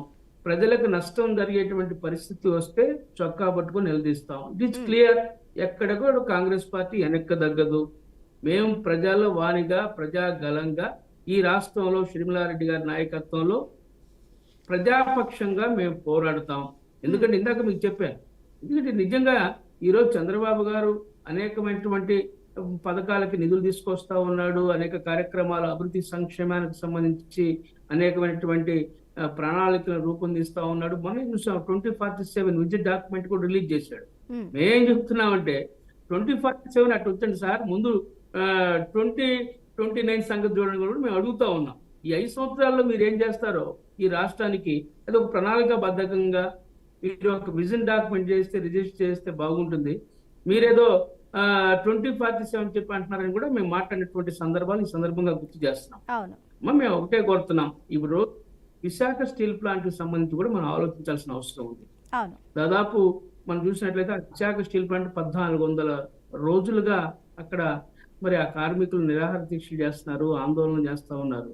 ప్రజలకు నష్టం జరిగేటువంటి పరిస్థితి వస్తే చొక్కా పట్టుకొని నిలదీస్తాం. It's clear. ఎక్కడ కూడా కాంగ్రెస్ పార్టీ వెనక్కదగ్గదు. మేము ప్రజల వాణిగా ప్రజాగలంగా ఈ రాష్ట్రంలో షర్మిలారెడ్డి గారి నాయకత్వంలో ప్రజాపక్షంగా మేము పోరాడతాం. ఎందుకంటే ఇందాక మీకు చెప్పాను. ఎందుకంటే నిజంగా ఈరోజు చంద్రబాబు గారు అనేకమైనటువంటి పథకాలకి నిధులు తీసుకొస్తా ఉన్నాడు. అనేక కార్యక్రమాలు అభివృద్ధి సంక్షేమానికి సంబంధించి అనేకమైనటువంటి ప్రణాళికలను రూపొందిస్తా ఉన్నాడు. మనం చూసాం 2047 విజిట్ డాక్యుమెంట్ కూడా రిలీజ్ చేశాడు. మేమేం చెప్తున్నామంటే 2047 అటు వచ్చండి సార్, ముందు 2029 సంగతి చూడండి కూడా మేము అడుగుతా ఉన్నాం. ఈ 5 సంవత్సరాల్లో మీరు ఏం చేస్తారో ఈ రాష్ట్రానికి ఏదో ఒక ప్రణాళిక బద్ధకంగా మీరు ఒక విజన్ డాక్యుమెంట్ చేస్తే రిజిస్టర్ చేస్తే బాగుంటుంది. మీరేదో 2047 చెప్పి అంటున్నారని కూడా మేము మాట్లాడినటువంటి సందర్భాలు ఈ సందర్భంగా గుర్తు చేస్తున్నాం. మేము ఒకటే కోరుతున్నాం, ఇప్పుడు విశాఖ స్టీల్ ప్లాంట్ కి సంబంధించి కూడా మనం ఆలోచించాల్సిన అవసరం ఉంది. దాదాపు మనం చూసినట్లయితే విశాఖ స్టీల్ ప్లాంట్ 1400 రోజులుగా అక్కడ మరి ఆ కార్మికులు నిరాహార దీక్ష చేస్తున్నారు, ఆందోళన చేస్తా ఉన్నారు.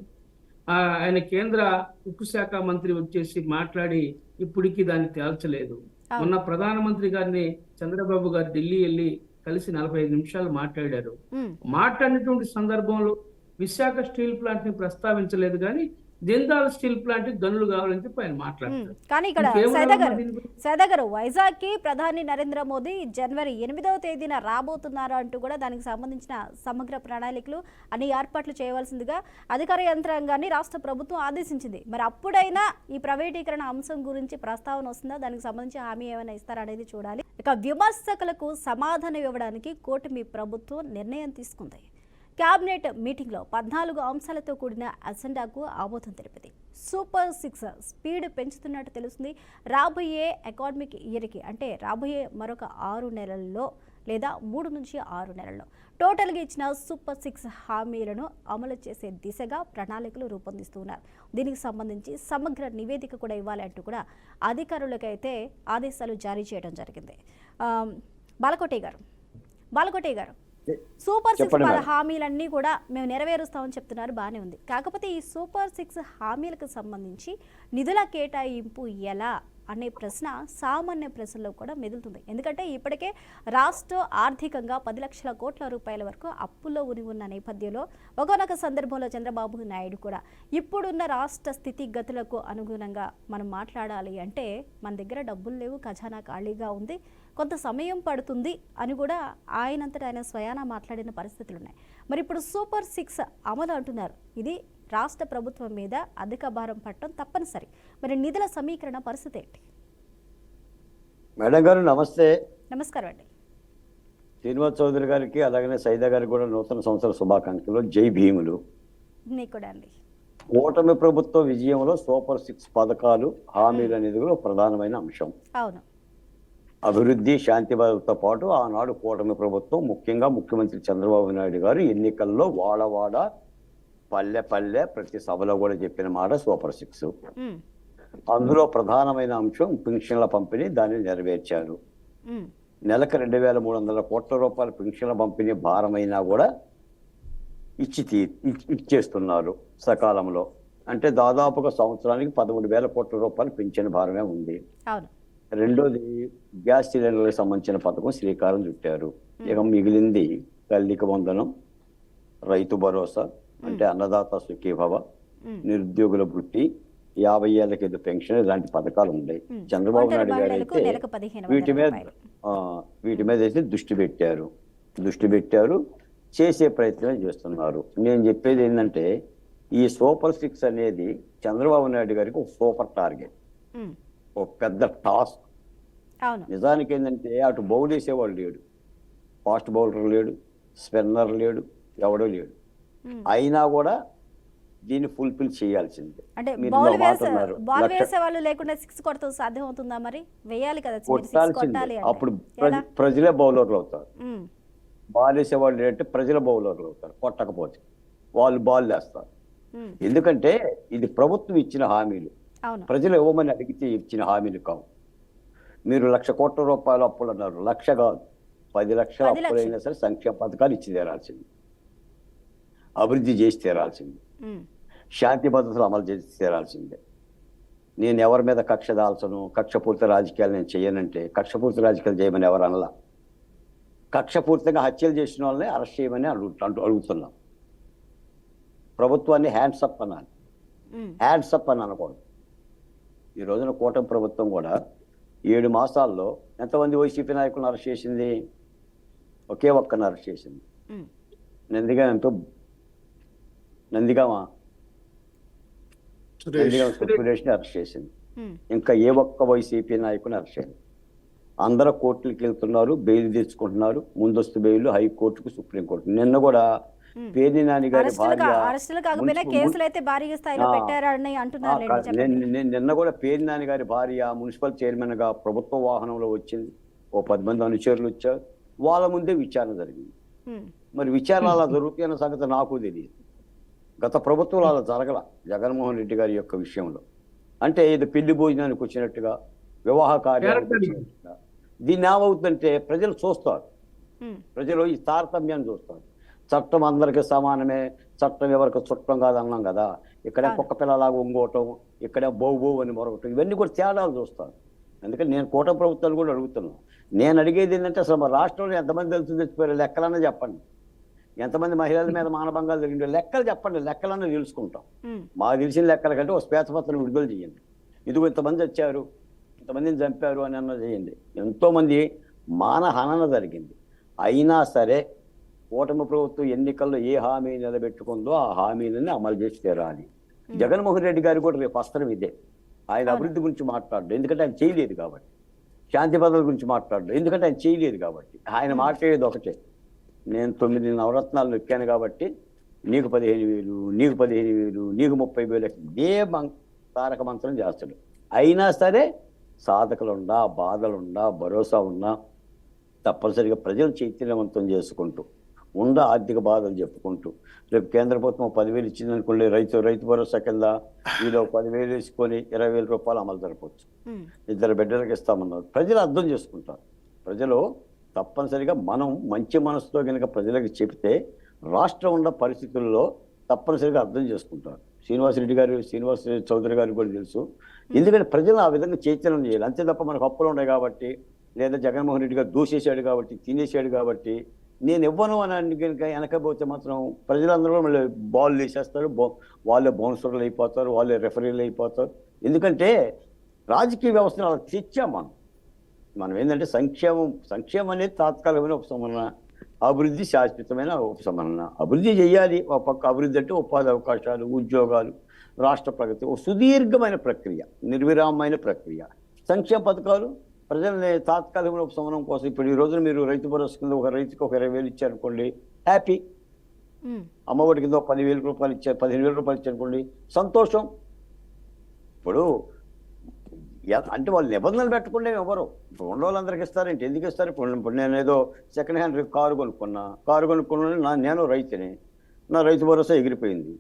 ఆయన కేంద్ర ఉక్కు శాఖ మంత్రి వచ్చేసి మాట్లాడి ఇప్పటికీ దాన్ని తేల్చలేదు. మొన్న ప్రధానమంత్రి గారిని చంద్రబాబు గారు ఢిల్లీ వెళ్ళి కలిసి 45 నిమిషాలు మాట్లాడారు. మాట్లాడినటువంటి సందర్భంలో విశాఖ స్టీల్ ప్లాంట్ ని ప్రస్తావించలేదు. కానీ జిందాల్ స్టీల్ ప్లాంట్ గనులు కావాలని చెప్పి ఆయన మాట్లాడారు. కానీ ఇక్కడ సైదా గారు వైజాగ్ కి ప్రధాని నరేంద్ర మోదీ జనవరి 8వ తేదీన రాబోతున్నారు అంటూ కూడా దానికి సంబంధించిన సమగ్ర ప్రణాళికలు అన్ని ఏర్పాట్లు చేయవలసిందిగా అధికార యంత్రాంగాన్ని రాష్ట్ర ప్రభుత్వం ఆదేశించింది. మరి అప్పుడైనా ఈ ప్రైవేటీకరణ అంశం గురించి ప్రస్తావన వస్తుందా, దానికి సంబంధించి హామీ ఏమైనా ఇస్తారనేది చూడాలి. ఇక విమర్శకులకు సమాధానం ఇవ్వడానికి కూటమి ప్రభుత్వం నిర్ణయం తీసుకుంది. క్యాబినెట్ మీటింగ్లో 14 అంశాలతో కూడిన అజెండాకు ఆమోదం తెలిపింది. సూపర్ 6 స్పీడ్ పెంచుతున్నట్టు తెలుస్తుంది. రాబోయే అకాడమిక్ ఇయర్కి అంటే రాబోయే మరొక 6 నెలల్లో లేదా 3 నుంచి 6 నెలల్లో టోటల్గా ఇచ్చిన సూపర్ 6 హామీలను అమలు చేసే దిశగా ప్రణాళికలు రూపొందిస్తున్నారు. దీనికి సంబంధించి సమగ్ర నివేదిక కూడా ఇవ్వాలి అంటూ కూడా అధికారులకైతే ఆదేశాలు జారీ చేయడం జరిగింది. బాలకోటయ్య గారు సూపర్ 6 హామీలన్నీ కూడా మేము నెరవేరుస్తామని చెప్తున్నారు, బాగానే ఉంది. కాకపోతే ఈ సూపర్ 6 హామీలకు సంబంధించి నిధుల కేటాయింపు ఎలా అనే ప్రశ్న సామాన్య ప్రజల్లో కూడా మెదులుతుంది. ఎందుకంటే ఇప్పటికే రాష్ట్ర ఆర్థికంగా 10 లక్షల కోట్ల రూపాయల వరకు అప్పుల్లో ఉన్న నేపథ్యంలో ఒకనొక సందర్భంలో చంద్రబాబు నాయుడు కూడా ఇప్పుడున్న రాష్ట్ర స్థితిగతులకు అనుగుణంగా మనం మాట్లాడాలి అంటే మన దగ్గర డబ్బులు లేవు, ఖజానా ఖాళీగా ఉంది, కొంత సమయం పడుతుంది అని కూడా ఆయనంతటా ఆయన స్వయానా మాట్లాడిన పరిస్థితులు ఉన్నాయి. మరి ఇప్పుడు సూపర్ 6 అమలు అంటున్నారు. ఇది రాష్ట్ర ప్రభుత్వం మీద అధిక భారం పడటం తప్పనిసరి. మరి నిధుల సమీకరణ పరిస్థితి ఏంటి? మేడం గారు నమస్తే. నమస్కారం అండి. శ్రీనివాస్ చౌదరి గారికి అలాగనే సైదా గారికి కూడా నూతన సంవత్సర శుభాకాంక్షలు. జై భీములు. మీకు కూడా అండి. కూటమి ప్రభుత్వ విజయంలో సూపర్ 6 పథకాలు హామీల నిధులు ప్రధానమైన అంశం. అవును. అభివృద్ధి, శాంతి భద్రతతో పాటు ఆనాడు కూటమి ప్రభుత్వం ముఖ్యంగా ముఖ్యమంత్రి చంద్రబాబు నాయుడు గారు ఎన్నికల్లో వాడవాడ పల్లె పల్లె ప్రతి సభలో కూడా చెప్పిన మాట సూపర్ 6. అందులో ప్రధానమైన అంశం పింఛన్ల పంపిణీ. దాన్ని నెరవేర్చారు. నెలకు 2,300 కోట్ల రూపాయల పింఛన్ల పంపిణీ భారమైనా కూడా ఇచ్చేస్తున్నారు సకాలంలో. అంటే దాదాపుగా సంవత్సరానికి 13,000 కోట్ల రూపాయల పింఛన్ భారమే ఉంది. రెండోది గ్యాస్ సిలిండర్లకు సంబంధించిన పథకం శ్రీకారం చుట్టారు. ఇక మిగిలింది తల్లికి వందనం, రైతు భరోసా అంటే అన్నదాత సుఖీభవ, నిరుద్యోగుల వృత్తి, 50 ఏళ్ళకి ఏదో పెన్షన్, ఇలాంటి పథకాలు ఉన్నాయి. చంద్రబాబు నాయుడు గారు అయితే వీటి మీద అయితే దృష్టి పెట్టారు, చేసే ప్రయత్నం చేస్తున్నారు. నేను చెప్పేది ఏంటంటే ఈ సూపర్ 6 అనేది చంద్రబాబు నాయుడు గారికి ఒక సూపర్ టార్గెట్, ఒక పెద్ద టాస్క్. నిజానికి ఏంటంటే అటు బౌల్ వేసేవాడు లేడు, ఫాస్ట్ బౌలర్ లేడు, స్పిన్నర్ లేడు, ఎవడో లేడు. అయినా కూడా దీన్ని ఫుల్ఫిల్ చేయాల్సిందే. కొట్టాల్సిందే. అప్పుడు ప్రజలే బౌలర్లు అవుతారు. బాల్ వేసేవాళ్ళు ఏంటంటే ప్రజల బౌలర్లు అవుతారు. కొట్టకపోతే వాళ్ళు బాల్ వేస్తారు. ఎందుకంటే ఇది ప్రభుత్వం ఇచ్చిన హామీలు, ప్రజలు ఇవ్వమని అడిగితే ఇచ్చిన హామీలు కావు. మీరు 1,00,000 కోట్ల రూపాయల అప్పులు అన్నారు. 1,00,000 కాదు, 10 లక్షల అప్పులైనా సరే సంక్షేమ పథకాలు ఇచ్చి తీరాల్సింది, అభివృద్ధి చేసి తీరాల్సింది, శాంతి భద్రతలు అమలు చేసి తీరాల్సిందే. నేను ఎవరి మీద కక్ష దాల్చను, కక్షపూర్తి రాజకీయాలు నేను చేయనంటే కక్షపూర్తి రాజకీయాలు చేయమని ఎవరు అనలా. కక్షపూర్తిగా హత్యలు చేసిన వాళ్ళని అరెస్ట్ చేయమని అడుగుతున్నాం. ప్రభుత్వాన్ని హ్యాండ్స్ అప్ అనాలి, హ్యాండ్స్ అప్ అని అనకూడదు. ఈ రోజున కూటమి ప్రభుత్వం కూడా 7 మాసాల్లో ఎంతమంది వైసీపీ నాయకులను అరెస్ట్ చేసింది? ఒకే ఒక్కరిని అరెస్ట్ చేసింది. నందిగామ సురేష్ని అరెస్ట్ చేసింది. ఇంకా ఏ ఒక్క వైసీపీ నాయకుని అరెస్ట్ చేసింది? అందరూ కోర్టులకు వెళ్తున్నారు, బెయిల్ తెచ్చుకుంటున్నారు, ముందస్తు బెయిల్ హైకోర్టుకు, సుప్రీంకోర్టు. నిన్న కూడా పేర్ని నాని గారి నిన్న కూడా పేర్ని నాని గారి భార్య మున్సిపల్ చైర్మన్ గా ప్రభుత్వ వాహనంలో వచ్చింది. ఓ 10 మంది అనుచరులు వచ్చారు. వాళ్ళ ముందే విచారణ జరిగింది. మరి విచారణ అలా జరుగుతున్న సంగతి నాకు తెలియదు. గత ప్రభుత్వంలో అలా జరగల జగన్మోహన్ రెడ్డి గారి యొక్క విషయంలో. అంటే ఇది పెళ్లి భోజనానికి వచ్చినట్టుగా, వివాహ కార్యాలకు వచ్చినట్టుగా. దీన్ని ఏమవుతుందంటే ప్రజలు చూస్తారు, ప్రజలు ఈ తారతమ్యాన్ని చూస్తారు. చట్టం అందరికీ సమానమే, చట్టం ఎవరికి చుట్టం కాదన్నాం కదా. ఇక్కడే కుక్క పిల్లలాగా ఒంగోవటం, ఇక్కడే బౌ అని మొరగటం, ఇవన్నీ కూడా తేడాలు చూస్తారు. అందుకని నేను కూటమి ప్రభుత్వాలు కూడా అడుగుతున్నాను. నేను అడిగేది ఏంటంటే అసలు మా రాష్ట్రంలో ఎంతమంది తెలుసు తెచ్చిపోయారు లెక్కలన్నా చెప్పండి. ఎంతమంది మహిళల మీద మానభంగాలు జరిగిందో లెక్కలు చెప్పండి, లెక్కలన్నా తెలుసుకుంటాం. మాకు తెలిసిన లెక్కల కంటే ఒక శ్వేతపత్రం విడుదల చేయండి. ఇదిగో ఇంతమంది వచ్చారు, ఇంతమందిని చంపారు అని అన్న చేయండి. ఎంతోమంది మానహనన జరిగింది. అయినా సరే కూటమి ప్రభుత్వం ఎన్నికల్లో ఏ హామీ నిలబెట్టుకుందో ఆ హామీలని అమలు చేసి తీరాలి. జగన్మోహన్ రెడ్డి గారు కూడా రేపు అస్త్రం ఇదే. ఆయన అభివృద్ధి గురించి మాట్లాడు, ఎందుకంటే ఆయన చేయలేదు కాబట్టి. శాంతి భద్రతల గురించి మాట్లాడు, ఎందుకంటే ఆయన చేయలేదు కాబట్టి. ఆయన మాట్లాడేది ఒకటే, నేను 9 నవరత్నాలు నొక్కాను కాబట్టి నీకు 15,000, నీకు 15,000, నీకు 30,000 ఏ తారక మంత్రం చేస్తాడు. అయినా సరే సాధకులుండా, బాధలుండా, భరోసా ఉన్నా తప్పనిసరిగా ప్రజలు చైతన్యవంతం చేసుకుంటూ ఆర్థిక బాధలు చెప్పుకుంటూ రేపు కేంద్ర ప్రభుత్వం 10,000 ఇచ్చిందనుకోండి, రైతు భరోసా కింద వీళ్ళు 10,000 వేసుకొని 20,000 రూపాయలు అమలు జరపవచ్చు. 2 బిడ్డలకు ఇస్తామన్నారు. ప్రజలు అర్థం చేసుకుంటారు. ప్రజలు తప్పనిసరిగా మనం మంచి మనసుతో కనుక ప్రజలకు చెబితే రాష్ట్రం ఉన్న పరిస్థితుల్లో తప్పనిసరిగా అర్థం చేసుకుంటారు. శ్రీనివాస్ చౌదరి గారికి కూడా తెలుసు. ఎందుకంటే ప్రజలు ఆ విధంగా చైతన్యం చేయాలి. అంతే తప్ప మనకు అప్పులు ఉన్నాయి కాబట్టి, లేదా జగన్మోహన్ రెడ్డి గారు దూసేశాడు కాబట్టి, తినేసాడు కాబట్టి నేను ఇవ్వను అని కనుక వెనకపోతే మాత్రం ప్రజలందరూ మళ్ళీ బాల్ వేసేస్తారు. వాళ్ళే బౌన్సర్లు అయిపోతారు, వాళ్ళే రెఫరీలు అయిపోతారు. ఎందుకంటే రాజకీయ వ్యవస్థను అలా తెచ్చాం మనం ఏంటంటే సంక్షేమం అనేది తాత్కాలికమైన ఉపశమన, అభివృద్ధి శాశ్వతమైన ఉపశమన. అభివృద్ధి చేయాలి. ఒక పక్క అభివృద్ధి అంటే ఉపాధి అవకాశాలు, ఉద్యోగాలు, రాష్ట్ర ప్రగతి, ఒక సుదీర్ఘమైన ప్రక్రియ, నిర్విరామమైన ప్రక్రియ. సంక్షేమ పథకాలు ప్రజల్ని తాత్కాలికమైన ఉపశమనం కోసం. ఇప్పుడు ఈ రోజున మీరు రైతు భరోసా కింద ఒక రైతుకి ఒక 20,000 ఇచ్చారనుకోండి, హ్యాపీ. అమ్మఒడి కింద 10,000 రూపాయలు ఇచ్చారు, 15,000 రూపాయలు ఇచ్చారనుకోండి, సంతోషం. ఇప్పుడు అంటే వాళ్ళు నిబంధనలు పెట్టకుండా ఎవరు ఇప్పుడు ఉన్న వాళ్ళందరికీ ఇస్తారంటే ఎందుకు ఇస్తారు? ఇప్పుడు నేను ఏదో సెకండ్ హ్యాండ్ కారు కొనుక్కున్నా, నేను రైతుని, నా రైతు భరోసా ఎగిరిపోయింది.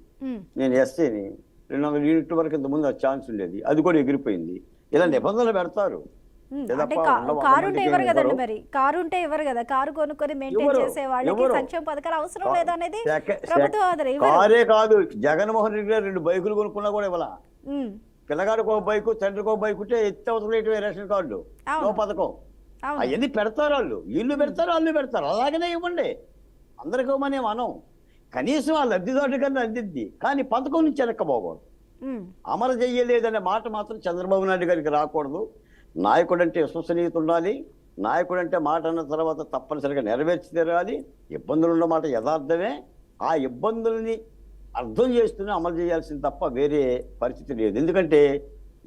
నేను ఎస్సీని, 200 యూనిట్ల వరకు ఇంతకుముందు ఆ ఛాన్స్ ఉండేది, అది కూడా ఎగిరిపోయింది. ఇలా నిబంధనలు పెడతారు. కారు ఉంటే ఇవ్వరు కదండి, మరి కారు ఉంటే ఇవ్వరు కదా. కారు కొనుక్కొని మెయింటైన్ చేసే వాళ్ళకి సంక్షేమ పథకాలు అవసరం లేదనేది ప్రభుత్వం ఆధారం. కారే కాదు, జగన్మోహన్ రెడ్డి గారు 2 బైకులు కొనుక్కున్నా కూడా ఇవ్వాల. పిల్లగాడికి ఒక బైకు, తండ్రికి ఒక బైక్ ఉంటే ఎత్తి అవసరం రేషన్ కార్డు పథకం అవన్నీ పెడతారు. వీళ్ళు పెడతారు, వాళ్ళు పెడతారు. అలాగనే ఇవ్వండి, అందరికి ఇవ్వమని మనం. కనీసం ఆ లబ్ధిదారుడి కన్నా అందిద్ది, కానీ పథకం నుంచి వెనక్కపోకూడదు. అమలు చెయ్యలేదనే మాట మాత్రం చంద్రబాబు నాయుడు గారికి రాకూడదు. నాయకుడు అంటే విశ్వసనీయత ఉండాలి. నాయకుడు అంటే మాట అన్న తర్వాత తప్పనిసరిగా నెరవేర్చి తీరాలి. ఇబ్బందులు ఉన్న మాట యథార్థమే. ఆ ఇబ్బందుల్ని అర్థం చేస్తూనే అమలు చేయాల్సింది తప్ప వేరే పరిస్థితి లేదు. ఎందుకంటే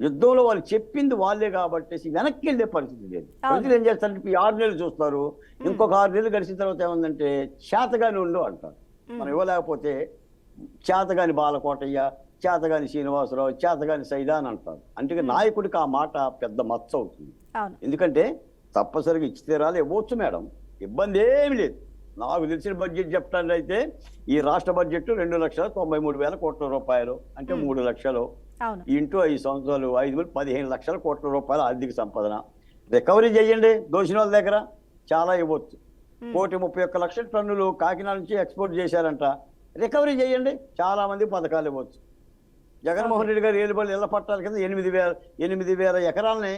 యుద్ధంలో వాళ్ళు చెప్పింది వాళ్ళే కాబట్టి వెనక్కి వెళ్ళే పరిస్థితి లేదు. ప్రజలు ఏం చేస్తారంటే 6 నెలలు చూస్తారు, ఇంకొక 6 నెలలు గడిచిన తర్వాత ఏముందంటే చేతగాని ఉండు అంటారు. మనం ఇవ్వలేకపోతే చేతగాని బాలకోటయ్య, చేతగాని శ్రీనివాసరావు, చేతగాని సైదా అని అంటారు. అంటే నాయకుడికి ఆ మాట పెద్ద మచ్చ అవుతుంది. ఎందుకంటే తప్పనిసరిగా ఇచ్చి తీరాలి. ఇవ్వచ్చు మేడం, ఇబ్బంది ఏమి లేదు. నాకు తెలిసిన బడ్జెట్ చెప్పడానికి అయితే ఈ రాష్ట్ర బడ్జెట్ 2,93,000 కోట్ల రూపాయలు, అంటే 3 లక్షలు ఇంటూ 5 సంవత్సరాలు 15 లక్షల కోట్ల రూపాయల ఆర్థిక సంపదన. రికవరీ చేయండి. దోషిన వాళ్ళ దగ్గర చాలా ఇవ్వచ్చు. 1,31,00,000 టన్నులు కాకినాడ నుంచి ఎక్స్పోర్ట్ చేశారంట. రికవరీ చేయండి, చాలా మంది పథకాలు ఇవ్వచ్చు. జగన్మోహన్ రెడ్డి గారు ఏలుబడి ఇళ్ల పట్టాల కింద 8,000 ఎకరాలని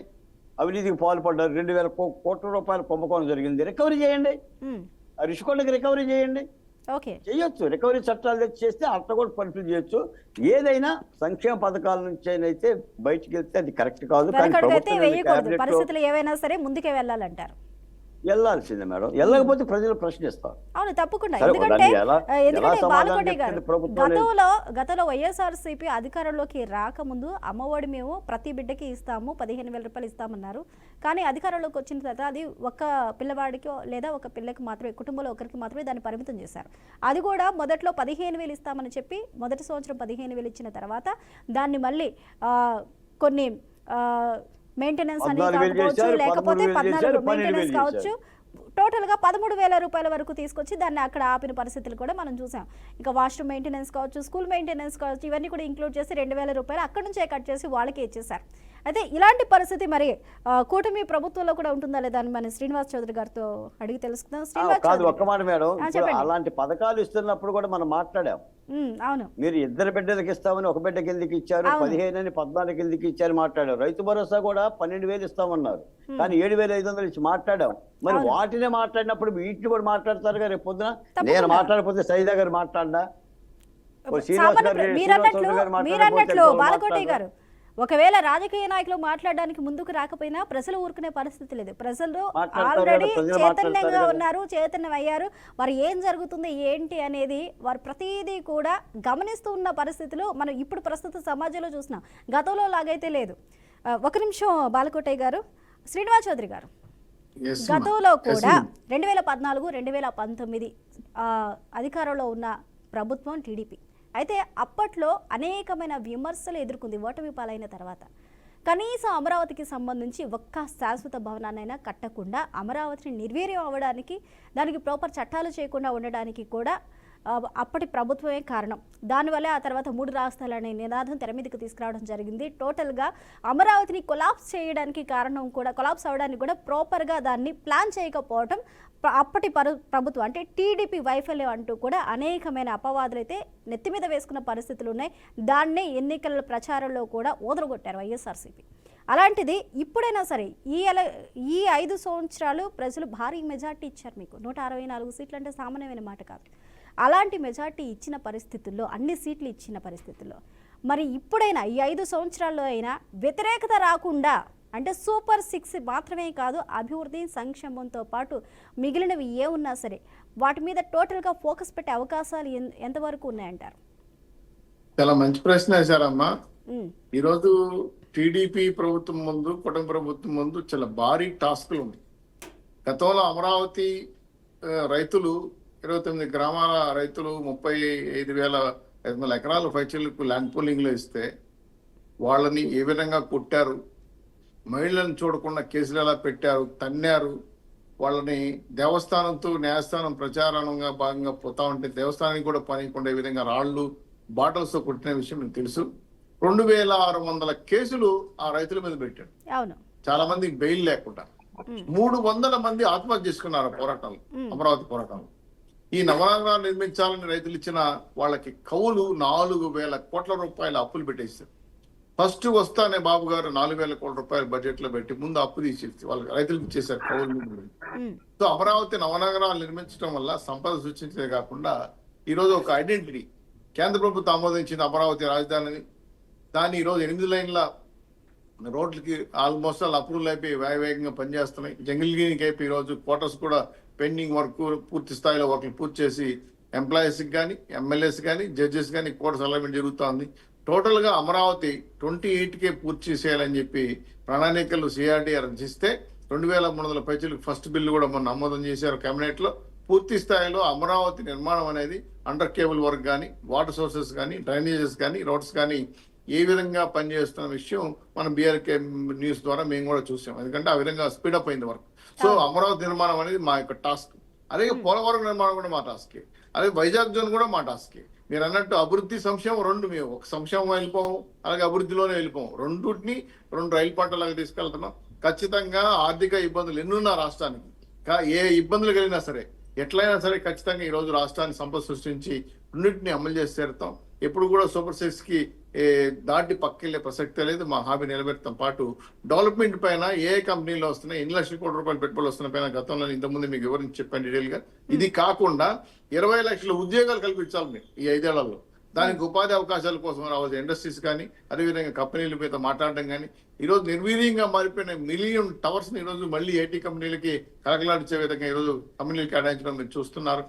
అవినీతికి పాల్పడ్డారు. 2,000 కోట్ల రూపాయల కుంభకోణం జరిగింది. రికవరీ చేయండి. రిషికొండకి రికవరీ చేయండి, చేయొచ్చు. రికవరీ చట్టాలు తెచ్చి చేస్తే అట్లా కూడా పనులు చేయొచ్చు. ఏదైనా సంక్షేమ పథకాల నుంచి అయితే బయటికి వెళ్తే అది కరెక్ట్ కాదు. పరిస్థితులు ఏవైనా సరే ముందుకే వెళ్ళాలంటారు. వెళ్ళాల్సిందే మేడం. వెళ్ళకపోతే ప్రజలు ప్రశ్నిస్తారు. అవును, తప్పకుండా. ఎందుకంటే బాలకోట గారు గతంలో వైఎస్ఆర్సీపీ అధికారంలోకి రాకముందు అమ్మఒడి మేము ప్రతి బిడ్డకి ఇస్తాము, 15,000 రూపాయలు ఇస్తామన్నారు. కానీ అధికారంలోకి వచ్చిన తర్వాత అది ఒక పిల్లవాడికి లేదా ఒక పిల్లకి మాత్రమే, కుటుంబంలో ఒకరికి మాత్రమే దాన్ని పరిమితం చేశారు. అది కూడా మొదట్లో 15,000 ఇస్తామని చెప్పి మొదటి సంవత్సరం 15,000 ఇచ్చిన తర్వాత దాన్ని మళ్ళీ కొన్ని మెయింటెనెన్స్ అని కావచ్చు, లేకపోతే 14 మెయింటెనెన్స్ కావచ్చు, టోటల్గా 13,000 రూపాయల వరకు తీసుకొచ్చి దాన్ని అక్కడ ఆపిన పరిస్థితులు కూడా మనం చూసాం. ఇంకా వాష్రూమ్ మెయింటెనెన్స్ కావచ్చు, స్కూల్ మెయింటెనెన్స్ కావచ్చు, ఇవన్నీ కూడా ఇంక్లూడ్ చేసి 2,000 రూపాయలు అక్కడి నుంచే కట్ చేసి వాళ్ళకి ఇచ్చేసారు. అయితే ఇలాంటి పరిస్థితి మరి కూటమి ప్రభుత్వంలో కూడా ఉంటుందా లేదా అని మన శ్రీనివాస్ చౌదరి గారితో అడిగి తెలుసుకుందాం. ఒక్క మాట మేడం, అలాంటి పథకాలు ఇస్తున్నప్పుడు కూడా మనం మాట్లాడాం. అవును, మీరు 2 బిడ్డలకి ఇస్తామని, ఒక బిడ్డ కిందకి ఇచ్చారు, 15 అని 14 కిందకి ఇచ్చారు మాట్లాడారు. రైతు భరోసా కూడా 12,000 ఇస్తామన్నారు, కానీ 7,500 ఇచ్చి మాట్లాడాం. మరి వాటినే మాట్లాడినప్పుడు వీటిని కూడా మాట్లాడతారు కదా రేపు పొద్దున. నేను మాట్లాడకపోతే సైదా గారు మాట్లాడా, మీరన్నట్లు బాలకోటయ్య గారు ఒకవేళ రాజకీయ నాయకులు మాట్లాడడానికి ముందుకు రాకపోయినా ప్రజలు ఊరుకునే పరిస్థితి లేదు. ప్రజలు ఆల్రెడీ చైతన్యంగా ఉన్నారు, చైతన్యం అయ్యారు. వారు ఏం జరుగుతుంది ఏంటి అనేది వారు ప్రతిదీ కూడా గమనిస్తూ ఉన్న పరిస్థితులు మనం ఇప్పుడు ప్రస్తుత సమాజంలో చూస్తున్నాం. గతంలో లాగైతే లేదు. ఒక నిమిషం బాలకోటయ్య గారు, శ్రీనివాస్ చౌదరి గారు, గతంలో కూడా 2014, 2019 అధికారంలో ఉన్న ప్రభుత్వం టీడీపీ. అయితే అప్పట్లో అనేకమైన విమర్శలు ఎదుర్కొంది ఓటమి పాలైన తర్వాత. కనీసం అమరావతికి సంబంధించి ఒక్క శాశ్వత భవనాన్నైనా కట్టకుండా అమరావతిని నిర్వీర్యం అవ్వడానికి, దానికి ప్రాపర్ చట్టాలు చేయకుండా ఉండడానికి కూడా అప్పటి ప్రభుత్వమే కారణం. దానివల్లే ఆ తర్వాత 3 రాష్ట్రాలనే నినాదం తెర మీదకి తీసుకురావడం జరిగింది. టోటల్గా అమరావతిని కొలాప్స్ చేయడానికి కారణం కూడా, కొలాప్స్ అవ్వడానికి కూడా ప్రాపర్గా దాన్ని ప్లాన్ చేయకపోవడం అప్పటి ప్రభుత్వం అంటే టీడీపీ వైఫల్యం అంటూ కూడా అనేకమైన అపవాదులు అయితే నెత్తి మీద వేసుకున్న పరిస్థితులు ఉన్నాయి. దాన్నే ఎన్నికల ప్రచారంలో కూడా ఓదరగొట్టారు వైఎస్ఆర్సీపీ. అలాంటిది ఇప్పుడైనా సరే ఈ 5 సంవత్సరాలు ప్రజలు భారీ మెజార్టీ ఇచ్చారు మీకు. 164 సీట్లు అంటే సామాన్యమైన మాట కాదు. అలాంటి మెజార్టీ ఇచ్చిన పరిస్థితుల్లో, అన్ని సీట్లు ఇచ్చిన పరిస్థితుల్లో మరి ఇప్పుడైనా ఈ 5 సంవత్సరాల్లో అయినా వ్యతిరేకత రాకుండా, అంటే సూపర్ 6 మాత్రమే కాదు, అభివృద్ధి సంక్షేమంతో పాటు మిగిలినవి ఏ ఉన్నా సరే వాటి మీద టోటల్గా ఫోకస్ పెట్టే అవకాశాలు ఎంతవరకు ఉన్నాయంటారు? చాలా మంచి ప్రశ్న వేశారమ్మా. ఈరోజు టీడీపీ ప్రభుత్వం ముందు, కుటుంబ ప్రభుత్వం ముందు చాలా భారీ టాస్క్లు ఉంది. గతంలో అమరావతి రైతులు 29 గ్రామాల రైతులు 35,500 ఎకరాల పైచీలకు ల్యాండ్ పూలింగ్ లో ఇస్తే వాళ్ళని ఏ విధంగా కొట్టారు, మహిళలను చూడకుండా కేసులు ఎలా పెట్టారు, తన్నారు. వాళ్ళని దేవస్థానంతో న్యాయస్థానం ప్రచారంగా భాగంగా పోతా ఉంటే దేవస్థానానికి కూడా పనికుండా ఈ విధంగా రాళ్లు బాటల్స్ తో కొట్టిన విషయం మీకు తెలుసు. 2,600 కేసులు ఆ రైతుల మీద పెట్టాడు. చాలా మందికి బెయిల్ లేకుండా 300 మంది ఆత్మహత్య చేసుకున్నారు పోరాటాలు, అమరావతి పోరాటాలు. ఈ నవనగరాలు నిర్మించాలని రైతులు ఇచ్చిన వాళ్ళకి కౌలు 4,000 కోట్ల రూపాయల అప్పులు పెట్టేస్తారు. ఫస్ట్ వస్తానే బాబు గారు 4,000 కోట్ల రూపాయలు బడ్జెట్ లో పెట్టి ముందు అప్పు తీసేసి వాళ్ళకి రైతులకు ఇచ్చేసారు కౌలు. సో అమరావతి నవనగరాలు నిర్మించడం వల్ల సంపద సృష్టించే కాకుండా ఈరోజు ఒక ఐడెంటిటీ, కేంద్ర ప్రభుత్వం ఆమోదించింది అమరావతి రాజధానిని. దాన్ని ఈరోజు 8 లైన్ల రోడ్లకి ఆల్మోస్ట్ అప్రూవల్ అయిపోయి వేగంగా పనిచేస్తున్నాయి. జంగిల్గిరికి అయిపోయి ఈరోజు క్వార్టర్స్ కూడా పెండింగ్ వర్క్ పూర్తి స్థాయిలో వర్క్లు పూర్తి చేసి ఎంప్లాయీస్కి కానీ, ఎమ్మెల్యేస్ కానీ, జడ్జెస్ కానీ క్వార్టర్స్ అలాట్మెంట్ జరుగుతోంది. టోటల్ గా అమరావతి 28కే పూర్తి చేయాలని చెప్పి ప్రణాళికలు సిఆర్డీఆర్ రచిస్తే 2,300 పైచీలకు ఫస్ట్ బిల్లు కూడా మొన్న ఆమోదం చేశారు కేబినెట్ లో. పూర్తి స్థాయిలో అమరావతి నిర్మాణం అనేది అండర్ కేబుల్ వర్క్ కానీ, వాటర్ సోర్సెస్ కానీ, డ్రైనేజెస్ కానీ, రోడ్స్ కానీ ఏ విధంగా పనిచేస్తున్న విషయం మన బీఆర్కే న్యూస్ ద్వారా మేము కూడా చూసాం. ఎందుకంటే ఆ విధంగా స్పీడప్ అయింది వర్క్. సో అమరావతి నిర్మాణం అనేది మా యొక్క టాస్క్. అలాగే పోలవరం నిర్మాణం కూడా మా టాస్కే. అలాగే వైజాగ్ జోన్ కూడా మా టాస్కే. మీరు అన్నట్టు అభివృద్ధి సంక్షేమం 2, మేము ఒక సంక్షేమం వెళ్ళిపోము, అలాగే అభివృద్ధిలోనే వెళ్ళిపోము. 2 రైలు పంటలాగా తీసుకెళ్తున్నాం. ఖచ్చితంగా ఆర్థిక ఇబ్బందులు ఎన్నున్నా రాష్ట్రానికి, ఏ ఇబ్బందులు కలిగినా సరే, ఎట్లయినా సరే ఖచ్చితంగా ఈ రోజు రాష్ట్రాన్ని సంపద సృష్టించి 2టిని అమలు చేసి తీరుతాం. ఎప్పుడు కూడా సూపర్ 6 కి దాటి పక్కెళ్లే ప్రసక్తే లేదు. మా హామీ నిలబెడతాం. పాటు డెవలప్మెంట్ పైన ఏ కంపెనీలో వస్తున్నాయి, ఎన్ని లక్షల కోట్ల రూపాయలు పెట్టుబడులు వస్తున్న పైన గతంలో ఇంతకుముందు మీకు వివరించి చెప్పాను డీటెయిల్ గా. ఇది కాకుండా 20 లక్షల ఉద్యోగాలు కల్పించాలి మీరు ఈ 5 ఏళ్లలో. దానికి ఉపాధి అవకాశాల కోసం రావాల్సిన ఇండస్ట్రీస్ కానీ, అదేవిధంగా కంపెనీల మీద మాట్లాడడం కానీ, ఈరోజు నిర్వీర్యంగా మారిపోయిన మిలియన్ టవర్స్ ని ఈరోజు మళ్ళీ ఐటీ కంపెనీలకి కలకలాడించే విధంగా ఈరోజు కంపెనీలు కేటాయించడం మీరు చూస్తున్నారు.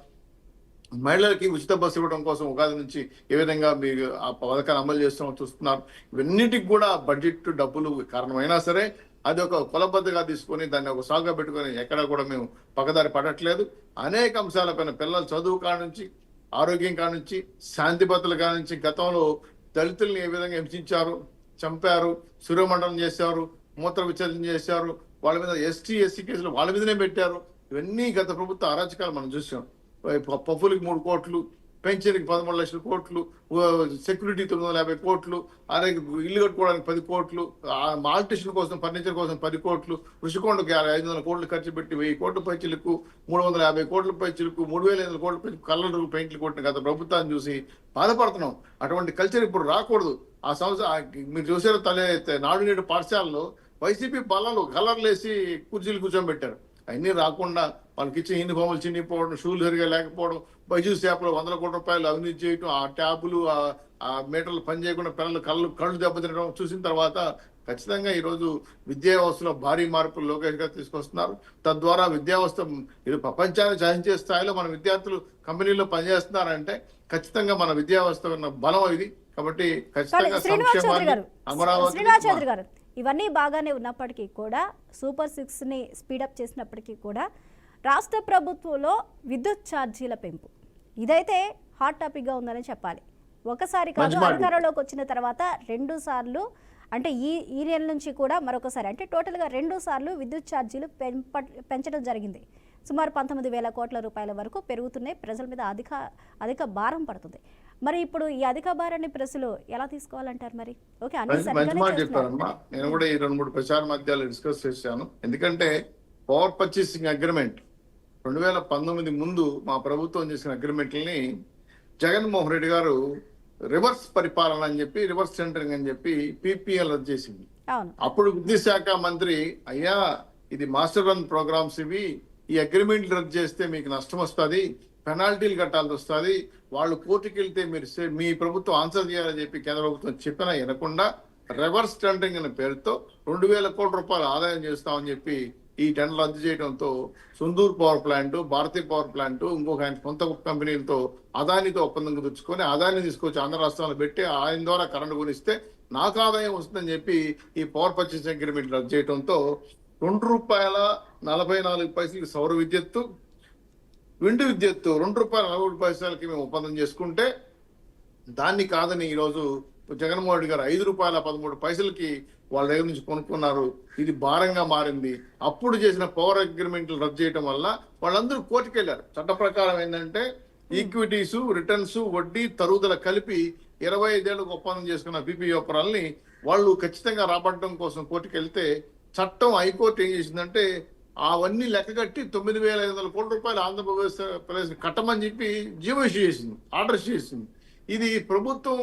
మహిళలకి ఉచిత బస్సు ఇవ్వడం కోసం ఉగాది నుంచి ఏ విధంగా మీరు ఆ పథకాన్ని అమలు చేస్తామో చూస్తున్నారు. ఇవన్నిటికి కూడా బడ్జెట్ డబ్బులు కారణమైనా సరే అది ఒక కొలబద్దగా తీసుకొని దాన్ని ఒక సాగుగా పెట్టుకొని ఎక్కడ కూడా మేము పక్కదారి పడట్లేదు. అనేక అంశాలపైన పిల్లల చదువు కాడ నుంచి, ఆరోగ్యం కాడ నుంచి, శాంతి భద్రతల కాడ నుంచి, గతంలో దళితుల్ని ఏ విధంగా హింసించారు, చంపారు, సూర్యమండలం చేశారు, మూత్ర విసర్జన చేశారు, వాళ్ళ మీద ఎస్టీ ఎస్సీ కేసులు వాళ్ళ మీదనే పెట్టారు. ఇవన్నీ గత ప్రభుత్వ అరాచకాలు మనం చూసాం. పప్పులకి 3 కోట్లు, పెన్షన్కి 13 లక్షల కోట్లు, సెక్యూరిటీ 950 కోట్లు, అలాగే ఇల్లు కట్టుకోవడానికి 10 కోట్లు, ఆల్టేషన్ కోసం, ఫర్నిచర్ కోసం 10 కోట్లు, రుషికొండకి 500 కోట్లు ఖర్చు పెట్టి 1000 కోట్ల పైచీలకు, 350 కోట్ల పైచీలకు, 3,500 కోట్ల పైచి కళ్ళలు పెయింట్లు కొట్టిన గత ప్రభుత్వాన్ని చూసి బాధపడుతున్నాం. అటువంటి కల్చర్ ఇప్పుడు రాకూడదు. ఆ సంవత్సరం మీరు చూసారు, నాడు నేడు పాఠశాలలో వైసీపీ బలాలు కలర్లేసి కుర్చీలు కూర్చోబెట్టారు. అవన్నీ రాకుండా వాళ్ళకి ఇచ్చే యూనిఫాములు చిన్నిపోవడం, షూలు సరిగా లేకపోవడం, బైజూస్ యాప్లో 100 కోట్ల రూపాయలు అవినీతి చేయడం, ఆ ట్యాబులు ఆ మీటర్లు పని చేయకుండా పిల్లలు కళ్ళు దెబ్బతినడం చూసిన తర్వాత ఖచ్చితంగా ఈరోజు విద్యా వ్యవస్థలో భారీ మార్పులు లోకేష్ గారు తీసుకొస్తున్నారు. తద్వారా విద్యా వ్యవస్థ ఇది ప్రపంచాన్ని సాధించే స్థాయిలో మన విద్యార్థులు కంపెనీల్లో పనిచేస్తున్నారంటే ఖచ్చితంగా మన విద్యా వ్యవస్థ ఉన్న బలం ఇది. కాబట్టి ఖచ్చితంగా సంక్షేమాన్ని అమరావతి ఇవన్నీ బాగానే ఉన్నప్పటికీ కూడా, సూపర్ 6ని స్పీడప్ చేసినప్పటికీ కూడా రాష్ట్ర ప్రభుత్వంలో విద్యుత్ ఛార్జీల పెంపు ఇదైతే హాట్ టాపిక్గా ఉందని చెప్పాలి. ఒకసారి కాదు, అధికారంలోకి వచ్చిన తర్వాత 2 సార్లు అంటే ఈ నెల నుంచి కూడా మరొకసారి అంటే టోటల్గా 2 సార్లు విద్యుత్ ఛార్జీలు పెంచడం జరిగింది. సుమారు 19,000 కోట్ల రూపాయల వరకు పెరుగుతున్నాయి. ప్రజల మీద అధిక భారం పడుతుంది. మరి ఇప్పుడు ఈ అధిక భారాన్ని ప్రజలు ఎలా తీసుకోవాలంటారు? మరి ఓకే, అన్ని మంచి సరిగ్గానే మాట చేస్తున్నారు. చెప్పారమ్మా. నేను కూడా ఈ 2-3 ప్రచార మాధ్యమాలు డిస్కస్ చేశాను. ఎందుకంటే పవర్ పర్చేసింగ్ అగ్రిమెంట్ 2019 ముందు మా ప్రభుత్వం చేసిన అగ్రిమెంట్లని జగన్మోహన్ రెడ్డి గారు రివర్స్ పరిపాలన అని చెప్పి, రివర్స్ టెండరింగ్ అని చెప్పి PPL రద్దు చేసింది. అవును. అప్పుడు విద్యుత్ శాఖ మంత్రి, అయ్యా ఇది మాస్టర్ ప్లాన్ ప్రోగ్రామ్స్ ఇవి, ఈ అగ్రిమెంట్లు రద్దు చేస్తే మీకు నష్టం వస్తుంది, పెనాల్టీలు కట్టాల్సి వస్తుంది, వాళ్ళు కోర్టుకి వెళ్తే మీరు మీ ప్రభుత్వం ఆన్సర్ చేయాలని చెప్పి కేంద్ర ప్రభుత్వం చెప్పినా వినకుండా రివర్స్ టెండరింగ్ అనే పేరుతో 2,000 కోట్ల రూపాయలు ఆదాయం చేస్తామని చెప్పి ఈ టెండర్ రద్దు చేయడంతో సుందూర్ పవర్ ప్లాంట్, భారతీయ పవర్ ప్లాంట్, ఇంకొక ఆయన సొంత కంపెనీలతో అదానితో ఒప్పందం కుదుర్చుకొని అదాని తీసుకొచ్చి ఆంధ్ర రాష్ట్రాల్లో పెట్టి ఆయన ద్వారా కరెంటు కొనిస్తే నాకు ఆదాయం వస్తుందని చెప్పి ఈ పవర్ పర్చేసింగ్ అగ్రిమెంట్ రద్దు చేయడంతో ₹2.44 సౌర విద్యుత్తు, విండ్ విద్యుత్తు ₹2.40 మేము ఒప్పందం చేసుకుంటే దాన్ని కాదని ఈరోజు జగన్మోహన్ రెడ్డి గారు ₹5.13 వాళ్ళ దగ్గర నుంచి కొనుక్కున్నారు. ఇది భారంగా మారింది. అప్పుడు చేసిన పవర్ అగ్రిమెంట్లు రద్దు చేయడం వల్ల వాళ్ళందరూ కోర్టుకు వెళ్ళారు. చట్ట ప్రకారం ఏంటంటే ఈక్విటీస్, రిటర్న్స్, వడ్డీ, తరుగుదల కలిపి 25 ఏళ్లకు ఒప్పందం చేసుకున్న PPA వ్యాపారాలని వాళ్ళు ఖచ్చితంగా రాబట్టడం కోసం కోర్టుకు వెళ్తే చట్టం హైకోర్టు ఏం చేసిందంటే అవన్నీ లెక్కగట్టి 9,500 కోట్ల రూపాయలు ఆంధ్రప్రదేశ్ కట్టమని చెప్పి జీవో ఇష్యూ చేసింది, ఆర్డర్ ఇష్యూ చేసింది. ఇది ప్రభుత్వం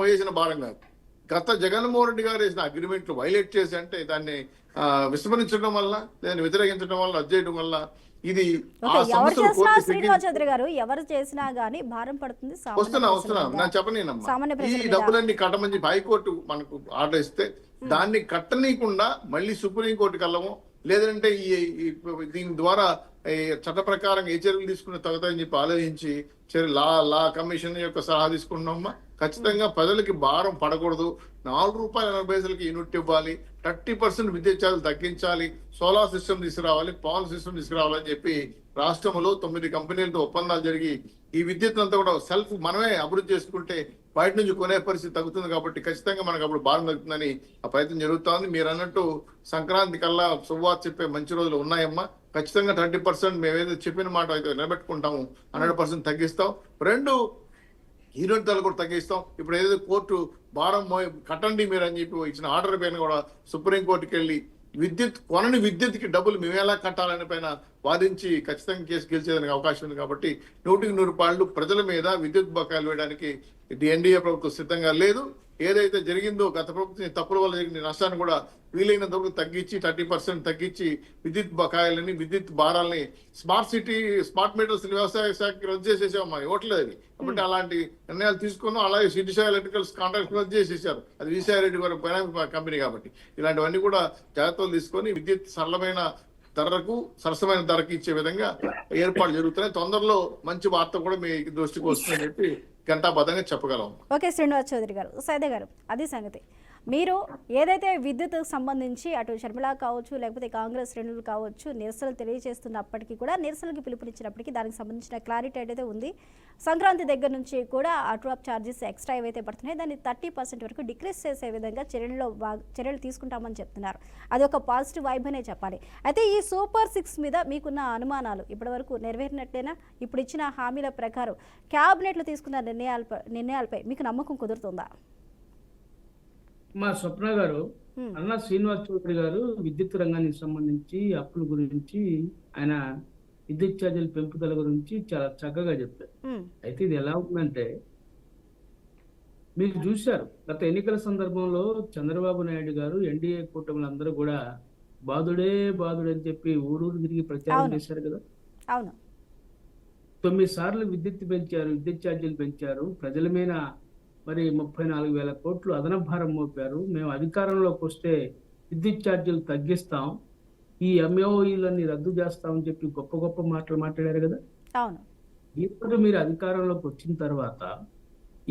వేసిన భారం కాదు. గత జగన్మోహన్ రెడ్డి గారు వేసిన అగ్రిమెంట్లు వైలేట్ చేసి అంటే దాన్ని విస్మరించడం వల్ల, దాన్ని వ్యతిరేకించడం వల్ల, రద్దు చేయడం వల్ల ఇది శ్రీనివాస్ చౌదరి గారు ఎవరు చేసినా గానీ భారం పడుతుంది. వస్తున్నా నేను చెప్పనేనమ్మా. ఈ డబ్బులన్నీ కట్టమని చెప్పి హైకోర్టు మనకు ఆర్డర్ ఇస్తే దాన్ని కట్టనీయకుండా మళ్ళీ సుప్రీంకోర్టుకి వెళ్ళము, లేదంటే దీని ద్వారా చట్ట ప్రకారం ఏ చర్యలు తీసుకునే తగ్గుతాయని చెప్పి ఆలోచించి లా కమిషన్ యొక్క సలహా తీసుకున్నామా. ఖచ్చితంగా ప్రజలకి భారం పడకూడదు. ₹4.80 యూనిట్ ఇవ్వాలి, 30% విద్యుత్ ఛార్జీలు తగ్గించాలి, సోలార్ సిస్టమ్ తీసుకురావాలి, పవర్ సిస్టమ్ తీసుకురావాలని చెప్పి రాష్ట్రంలో 9 కంపెనీలతో ఒప్పందాలు జరిగి ఈ విద్యుత్ అంతా కూడా సెల్ఫ్ మనమే అభివృద్ధి చేసుకుంటే బయట నుంచి కొనే పరిస్థితి తగ్గుతుంది. కాబట్టి ఖచ్చితంగా మనకు అప్పుడు భారం తగ్గుతుందని ఆ ప్రయత్నం జరుగుతోంది. మీరు అన్నట్టు సంక్రాంతి కల్లా శుభవార్త చెప్పే మంచి రోజులు ఉన్నాయమ్మా. ఖచ్చితంగా 30% మేము ఏదైతే చెప్పిన మాట అయితే నిలబెట్టుకుంటాము, 100% తగ్గిస్తాం. 2 యూనిట్ ధరలు కూడా తగ్గిస్తాం. ఇప్పుడు ఏదైతే కోర్టు భారం కట్టండి మీరు అని చెప్పి ఇచ్చిన ఆర్డర్ పైన కూడా సుప్రీంకోర్టుకి వెళ్ళి కొనని విద్యుత్కి డబ్బులు మేము ఎలా కట్టాలని పైన వాదించి ఖచ్చితంగా కేసు గెలిచేదానికి అవకాశం ఉంది. కాబట్టి 100% ప్రజల మీద విద్యుత్ బకాయిలు వేయడానికి ఎన్డీఏ ప్రభుత్వం సిద్ధంగా లేదు. ఏదైతే జరిగిందో గత ప్రభుత్వం తప్పుల వల్ల జరిగిన నష్టాన్ని కూడా వీలైనంత వరకు తగ్గించి 30% తగ్గించి విద్యుత్ బకాయిలని, విద్యుత్ భారాలని, స్మార్ట్ సిటీ, స్మార్ట్ మీటర్స్ వ్యవసాయ శాఖకి రద్దు చేసేసామమ్మా, ఇవ్వట్లేదు అది. కాబట్టి అలాంటి నిర్ణయాలు తీసుకున్నాం. అలాగే సిటీషా ఎలక్ట్రికల్స్ కాంట్రాక్ట్ రద్దు చేసేసారు, అది విజయసాయి రెడ్డి గారి కంపెనీ. కాబట్టి ఇలాంటివన్నీ కూడా జాగ్రత్తలు తీసుకొని విద్యుత్ సరళమైన ధరకు, సరసమైన ధరకి ఇచ్చే విధంగా ఏర్పాటు జరుగుతున్నాయి. తొందరలో మంచి వార్త కూడా మీ దృష్టికి వస్తుందని చెప్పి గంటాబద్ధంగా చెప్పగలం. ఓకే శ్రీనివాస్ చౌదరి గారు, సైదే గారు, అది సంగతి. మీరు ఏదైతే విద్యుత్ సంబంధించి అటు షర్మిల కావచ్చు, లేకపోతే కాంగ్రెస్ శ్రేణులు కావచ్చు నిరసనలు తెలియజేస్తున్నప్పటికీ కూడా, నిరసనలకు పిలుపునిచ్చినప్పటికీ దానికి సంబంధించిన క్లారిటీ అయితే ఉంది. సంక్రాంతి దగ్గర నుంచి కూడా అటు ఛార్జెస్ ఎక్స్ట్రా ఏవైతే పడుతున్నాయో దాన్ని 30% వరకు డిక్రీస్ చేసే విధంగా చర్యలు తీసుకుంటామని చెప్తున్నారు. అది ఒక పాజిటివ్ వైబ్ అనే చెప్పాలి. అయితే ఈ సూపర్ 6 మీద మీకున్న అనుమానాలు ఇప్పటివరకు నెరవేరినట్టేనా? ఇప్పుడు ఇచ్చిన హామీల ప్రకారం క్యాబినెట్లు తీసుకున్న నిర్ణయాలపై మీకు నమ్మకం కుదురుతుందా? మా స్వప్న గారు, అన్న శ్రీనివాస్ చౌదరి గారు విద్యుత్ రంగానికి సంబంధించి అప్పుల గురించి, ఆయన విద్యుత్ ఛార్జీల పెంపుదల గురించి చాలా చక్కగా చెప్పారు. అయితే ఇది ఎలా ఉందంటే, మీరు చూశారు గత ఎన్నికల సందర్భంలో చంద్రబాబు నాయుడు గారు, ఎన్డీఏ కూటమిలందరూ కూడా బాధుడే అని చెప్పి ఊరూరు తిరిగి ప్రచారం చేశారు కదా. అవును. 9 సార్లు విద్యుత్ ఛార్జీలు పెంచారు. ప్రజల మీద మరి 34,000 కోట్లు అదనపు భారం మోపారు. మేము అధికారంలోకి వస్తే విద్యుత్ ఛార్జీలు తగ్గిస్తాం, ఈ ఎంఓఈలన్నీ రద్దు చేస్తామని చెప్పి గొప్ప మాటలు మాట్లాడారు కదా. అవును. ఇప్పుడు మీరు అధికారంలోకి వచ్చిన తర్వాత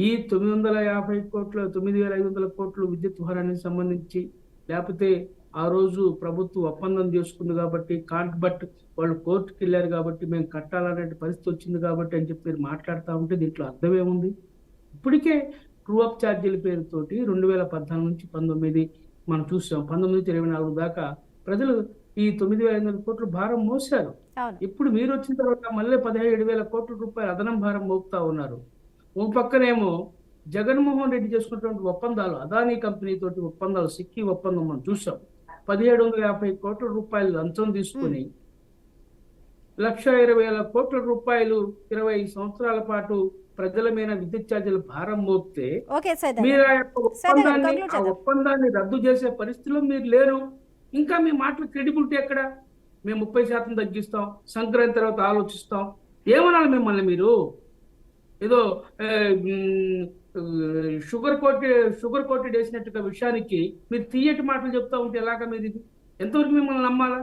ఈ 950 కోట్ల 9,500 కోట్లు విద్యుత్ భారానికి సంబంధించి, లేకపోతే ఆ రోజు ప్రభుత్వం ఒప్పందం చేసుకుంది కాబట్టి బట్ వాళ్ళు కోర్టుకి వెళ్ళారు కాబట్టి మేము కట్టాలనే పరిస్థితి వచ్చింది కాబట్టి అని చెప్పి మీరు మాట్లాడుతూ ఉంటే దీంట్లో అర్థమేముంది? ఇప్పటికే ట్రూ అప్ ఛార్జీల పేరుతోటి 2014 నుంచి 19 మనం చూసాం. 19 నుంచి 24 దాకా ప్రజలు ఈ 9,500 కోట్ల భారం మోసారు. అవును. ఇప్పుడు మీరు వచ్చిన తర్వాత మళ్ళీ 17,000 కోట్ల రూపాయలు అదనం భారం మోపుతా ఉన్నారు. ఓ పక్కనేమో జగన్మోహన్ రెడ్డి చేసుకున్నటువంటి ఒప్పందాలు, అదానీ కంపెనీ తోటి ఒప్పందాలు, సిక్కి ఒప్పందం మనం చూసాం. 1750 కోట్ల రూపాయలు లంచం తీసుకుని 1,20,000 కోట్ల రూపాయలు 20 సంవత్సరాల పాటు ప్రజల మీద విద్యుత్ ఛార్జీల భారం మోపితే ఓకే సైదా మీరు ఆ యొక్క సరే, ఒప్పందాన్ని conclude చేద్దాం. ఒప్పందాన్ని రద్దు చేసే పరిస్థితిలో మీరు లేరు. ఇంకా మీ మాటల క్రెడిబిలిటీ ఎక్కడ? మేము 30% తగ్గిస్తాం, సంక్రాంతి తర్వాత ఆలోచిస్తాం, ఏమనాలి మిమ్మల్ని? మీరు ఏదో షుగర్ కోటెడ్ వేసినట్టుగా విషయానికి మీరు తీయటి మాటలు చెప్తా ఉంటే ఎలాగా? మీరు ఇది ఎంతవరకు మిమ్మల్ని నమ్మాలా?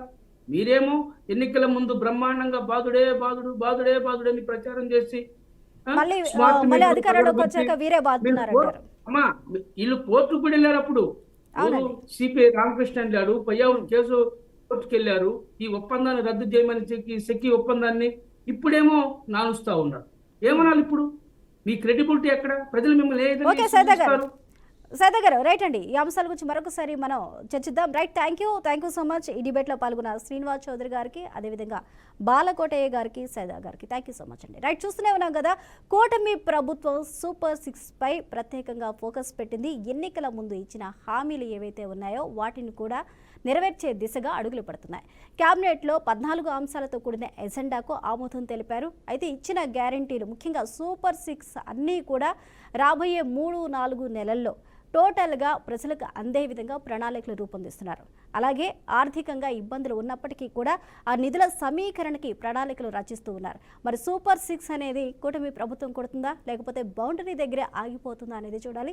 మీరేమో ఎన్నికల ముందు బ్రహ్మాండంగా బాధుడే బాధుడు బాధుడే బాధుడని ప్రచారం చేసి మళ్ళీ స్మార్ట్ మళ్ళీ మీటర్ అధికారంలోకి కూడా వచ్చాక పెట్టి వీరే బాధుతున్నారు మీరు అంటారు. అమ్మా వీళ్ళు కోర్టుకు కూడా వెళ్ళారు. అప్పుడు అవునండి. సిపిఐ రామకృష్ణ వెళ్ళాడు, పయ్యావులు కేసు కోర్టుకు వెళ్ళారు. ఈ ఒప్పందాన్ని రద్దు చేయమని సెక్కి ఒప్పందాన్ని ఇప్పుడేమో నానుస్తా ఉన్నారు. ఏమనాలి ఇప్పుడు? మీ క్రెడిబిలిటీ ఎక్కడ? ప్రజలు మిమ్మల్ని ఏ విధంగా ఓకే సైదా గారు, విశ్వసిస్తారు? సైదా గారు రైట్ అండి. ఈ అంశాల గురించి మరొకసారి మనం చర్చిద్దాం. Right, thank you so much. ఈ డిబేట్లో పాల్గొన్న శ్రీనివాస్ చౌదరి గారికి, అదేవిధంగా బాలకోటయ్య గారికి, సైదా గారికి థ్యాంక్ యూ సో మచ్ అండి. రైట్, చూస్తూనే ఉన్నాం కదా, కూటమి ప్రభుత్వం సూపర్ 6 పై ప్రత్యేకంగా ఫోకస్ పెట్టింది. ఎన్నికల ముందు ఇచ్చిన హామీలు ఏవైతే ఉన్నాయో వాటిని కూడా నెరవేర్చే దిశగా అడుగులు పడుతున్నాయి. క్యాబినెట్లో 14 అంశాలతో కూడిన ఎజెండాకు ఆమోదం తెలిపారు. అయితే ఇచ్చిన గ్యారంటీలు, ముఖ్యంగా సూపర్ 6 అన్నీ కూడా రాబోయే 3-4 నెలల్లో టోటల్గా ప్రజలకు అందే విధంగా ప్రణాళికలు రూపొందిస్తున్నారు. అలాగే ఆర్థికంగా ఇబ్బందులు ఉన్నప్పటికీ కూడా ఆ నిధుల సమీకరణకి ప్రణాళికలు రచిస్తూ ఉన్నారు. మరి సూపర్ 6 అనేది కూటమి ప్రభుత్వం కొడుతుందా, లేకపోతే బౌండరీ దగ్గరే ఆగిపోతుందా అనేది చూడాలి.